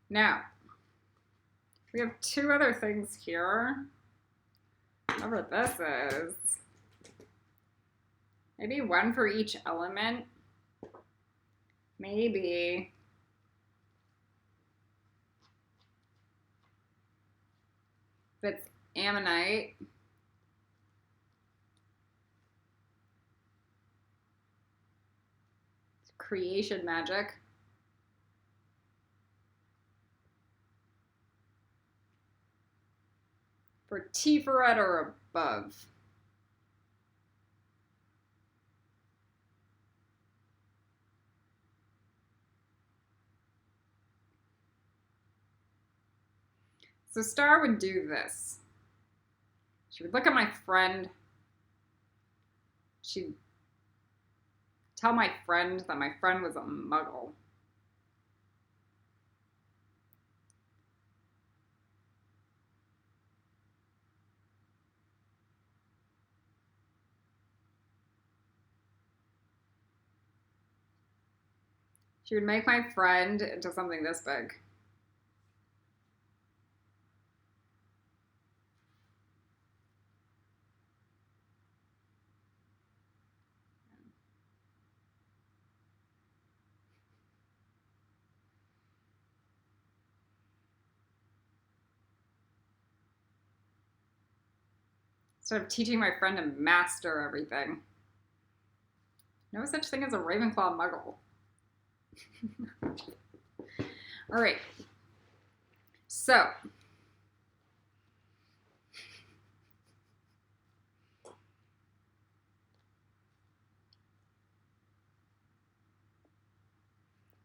Now, we have 2 other things here. Whatever this is. Maybe 1 for each element. Maybe. If it's ammonite. It's creation magic. For Tiferet or above. So Star would do this. She would look at my friend. She'd tell my friend that my friend was a muggle. She would make my friend into something this big. Sort of teaching my friend to master everything. No such thing as a Ravenclaw muggle. All right. So,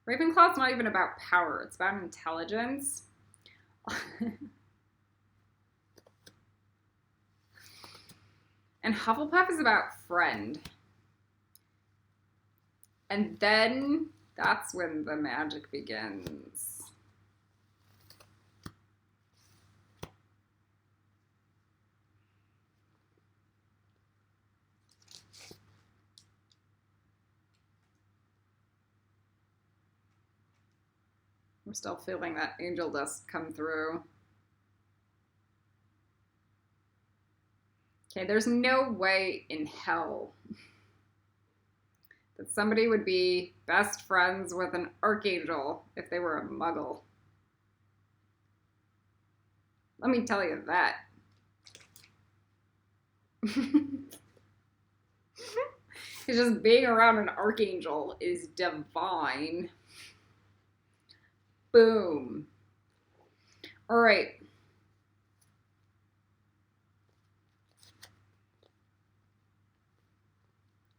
Ravenclaw's not even about power. It's about intelligence. And Hufflepuff is about friend. And then that's when the magic begins. I'm still feeling that angel dust come through. Okay, there's no way in hell that somebody would be best friends with an archangel if they were a muggle. Let me tell you that. It's just being around an archangel is divine. Boom. All right.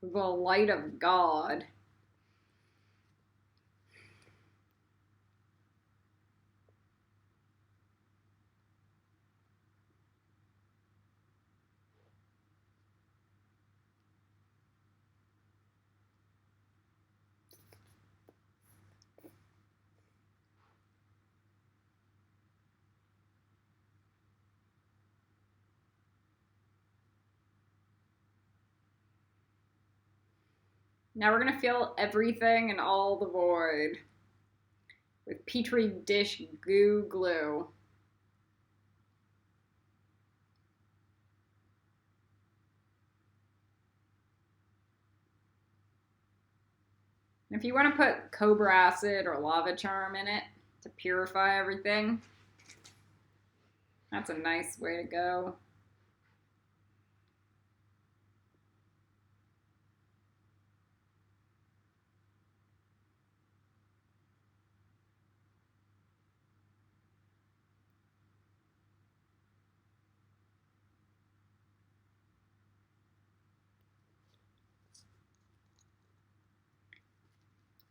The light of God. Now we're going to fill everything and all the void with Petri dish goo glue. And if you want to put cobra acid or lava charm in it to purify everything, that's a nice way to go.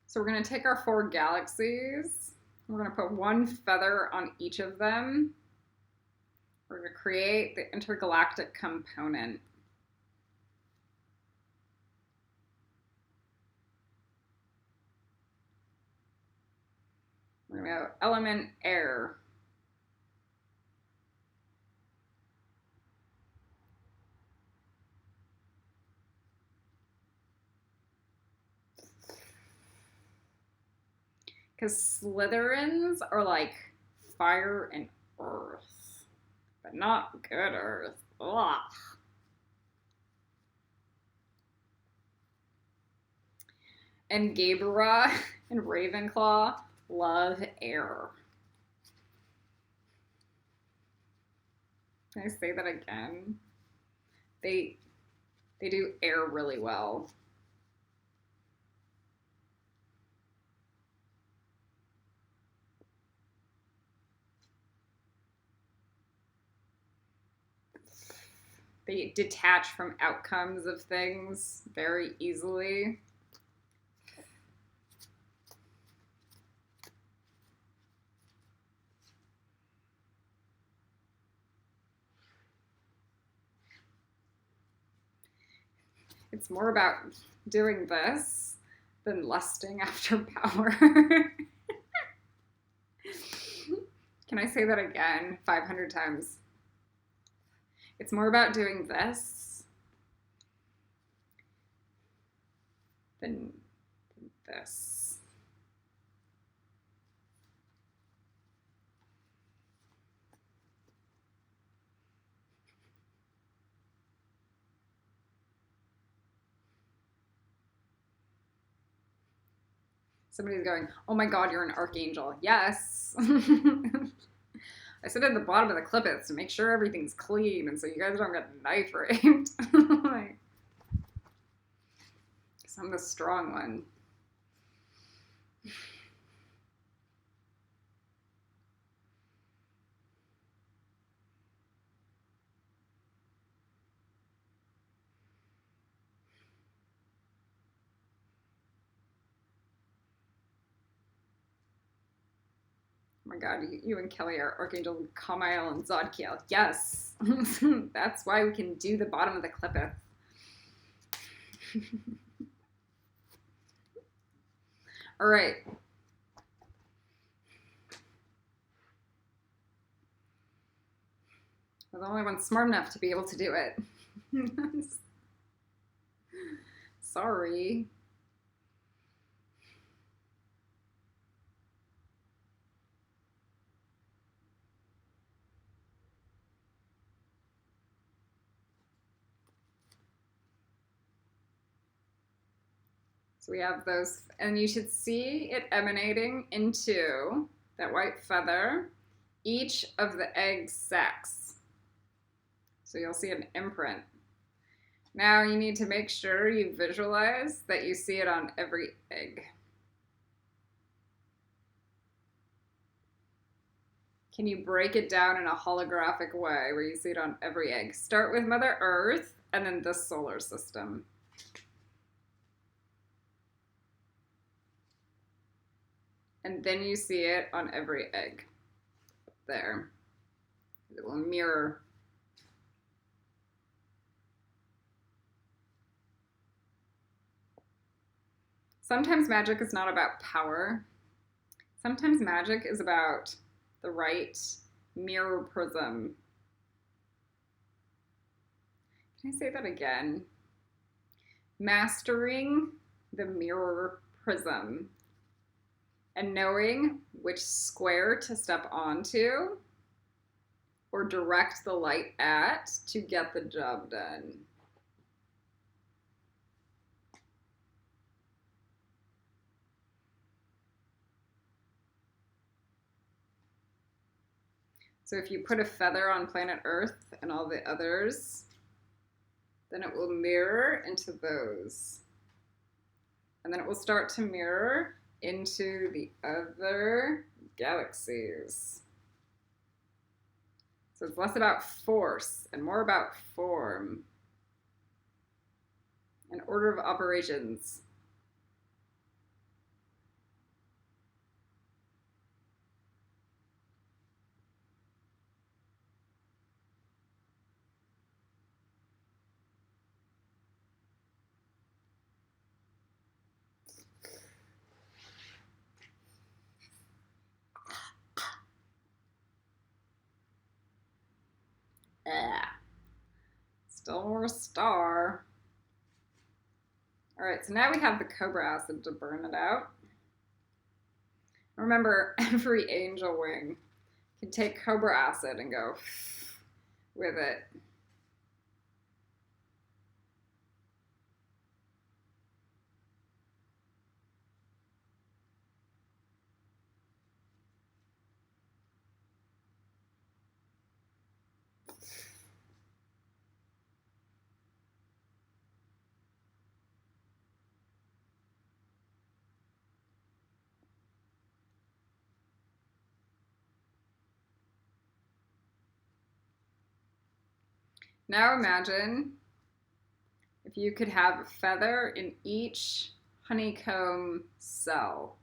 So we're going to take our 4 galaxies. We're going to put 1 feather on each of them. We're going to create the intergalactic component. We're going to go element air. Because Slytherins are like fire and earth, but not good earth. Ugh. And Gaebra and Ravenclaw love air. Can I say that again? They do air really well. They detach from outcomes of things very easily. It's more about doing this than lusting after power. Can I say that again 500 times? It's more about doing this than this. Somebody's going, oh my God, you're an archangel. Yes. I sit at the bottom of the clippets to make sure everything's clean and so you guys don't get knife raped. Like, 'cause I'm the strong one. Oh my God, you and Kelly are Archangel Kamael and Zodkiel. Yes. That's why we can do the bottom of the clippet. All right. I'm the only one smart enough to be able to do it. Sorry. So we have those, and you should see it emanating into that white feather, each of the egg sacs. So you'll see an imprint. Now you need to make sure you visualize that you see it on every egg. Can you break it down in a holographic way where you see it on every egg? Start with Mother Earth and then the solar system. And then you see it on every egg. There. It will mirror. Sometimes magic is not about power. Sometimes magic is about the right mirror prism. Can I say that again? Mastering the mirror prism and knowing which square to step onto or direct the light at to get the job done. So if you put a feather on planet Earth and all the others, then it will mirror into those. And then it will start to mirror into the other galaxies. So it's less about force and more about form and order of operations. Still more star. All right, so now we have the cobra acid to burn it out. Remember, every angel wing can take cobra acid and go with it. Now imagine if you could have a feather in each honeycomb cell.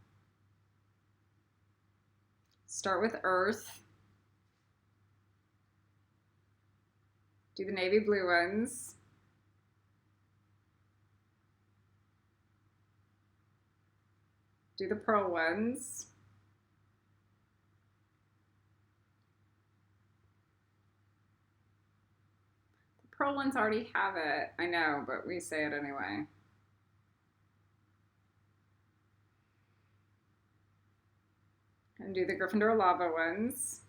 Start with Earth. Do the navy blue ones. Do the pearl ones. The pearl ones already have it. I know, but we say it anyway. And do the Gryffindor lava ones.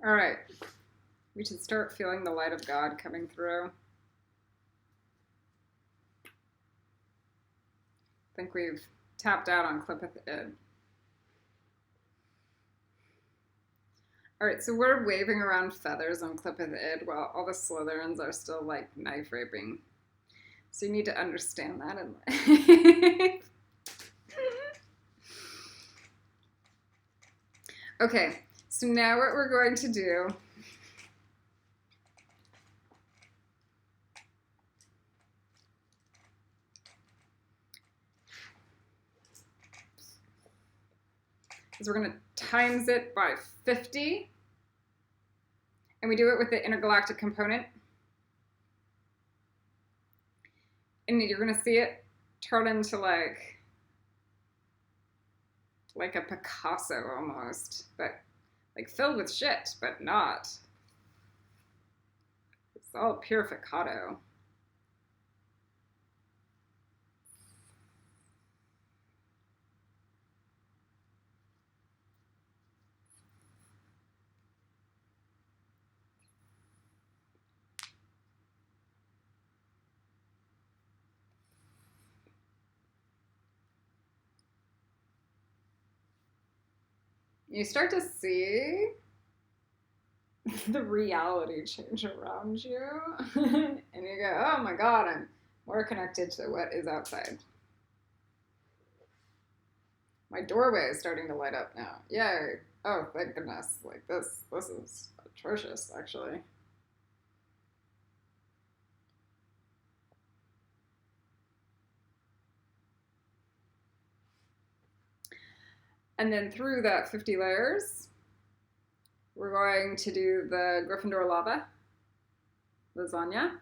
All right, we should start feeling the light of God coming through. I think we've tapped out on Clipith Id. All right, so we're waving around feathers on Clip of the Id while all the Slytherins are still like knife raping. So you need to understand that in life. Okay, so now what we're going to do is we're going to times it by 50. And we do it with the intergalactic component. And you're going to see it turn into like a Picasso almost, but like filled with shit, but not. It's all pure Picasso. You start to see the reality change around you. And you go, oh my God, I'm more connected to what is outside. My doorway is starting to light up now. Yay. Oh, thank goodness. Like this is atrocious, actually. And then through that 50 layers, we're going to do the Gryffindor lava lasagna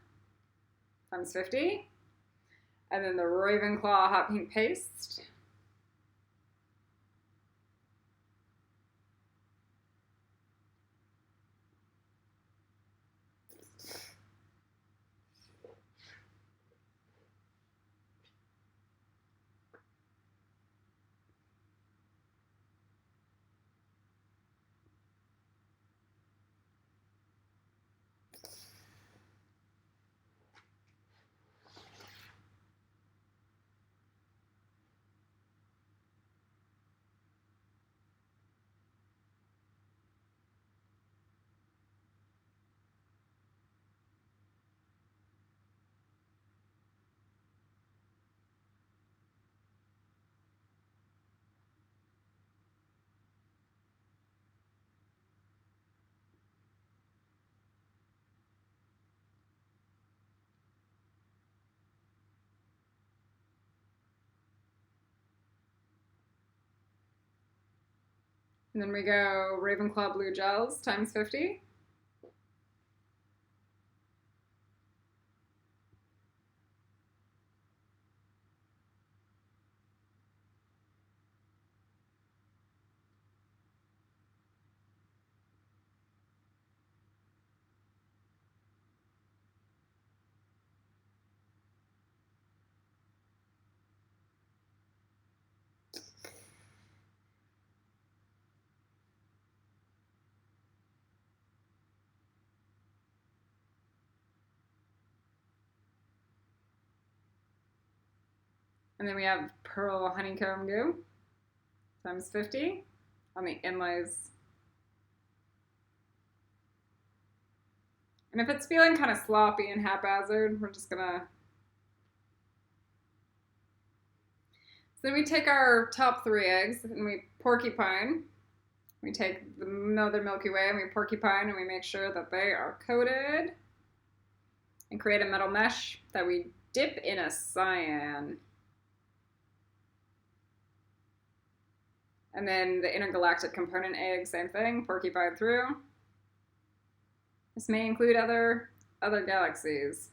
times 50. And then the Ravenclaw hot pink paste. And then we go Ravenclaw blue gels times 50. And then we have pearl honeycomb goo times 50 on the inlays. And if it's feeling kind of sloppy and haphazard, we're just gonna... So then we take our top 3 eggs and we porcupine. We take the other Milky Way and we porcupine and we make sure that they are coated and create a metal mesh that we dip in a cyan. And then the intergalactic component egg, same thing, porcupine through. This may include other galaxies.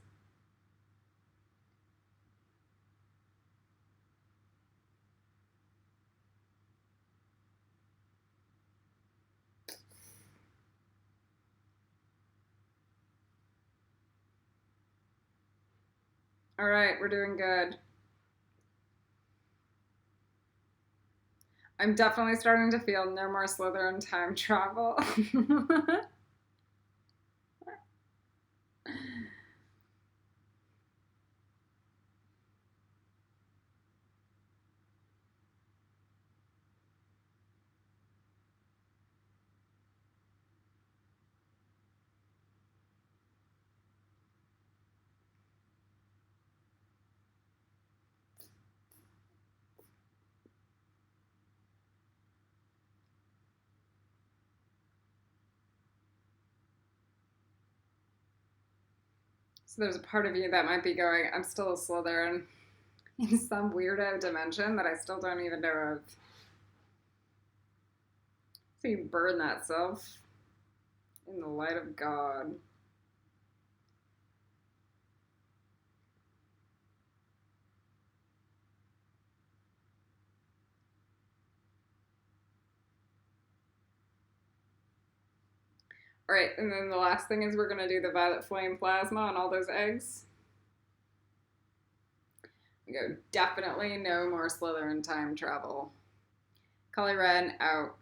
All right, we're doing good. I'm definitely starting to feel no more Slytherin time travel. So there's a part of you that might be going, I'm still a Slytherin in some weirdo dimension that I still don't even know of. So you burn that self in the light of God. All right, and then the last thing is we're going to do the violet flame plasma on all those eggs. We go, definitely no more Slytherin time travel. Collie Ren out.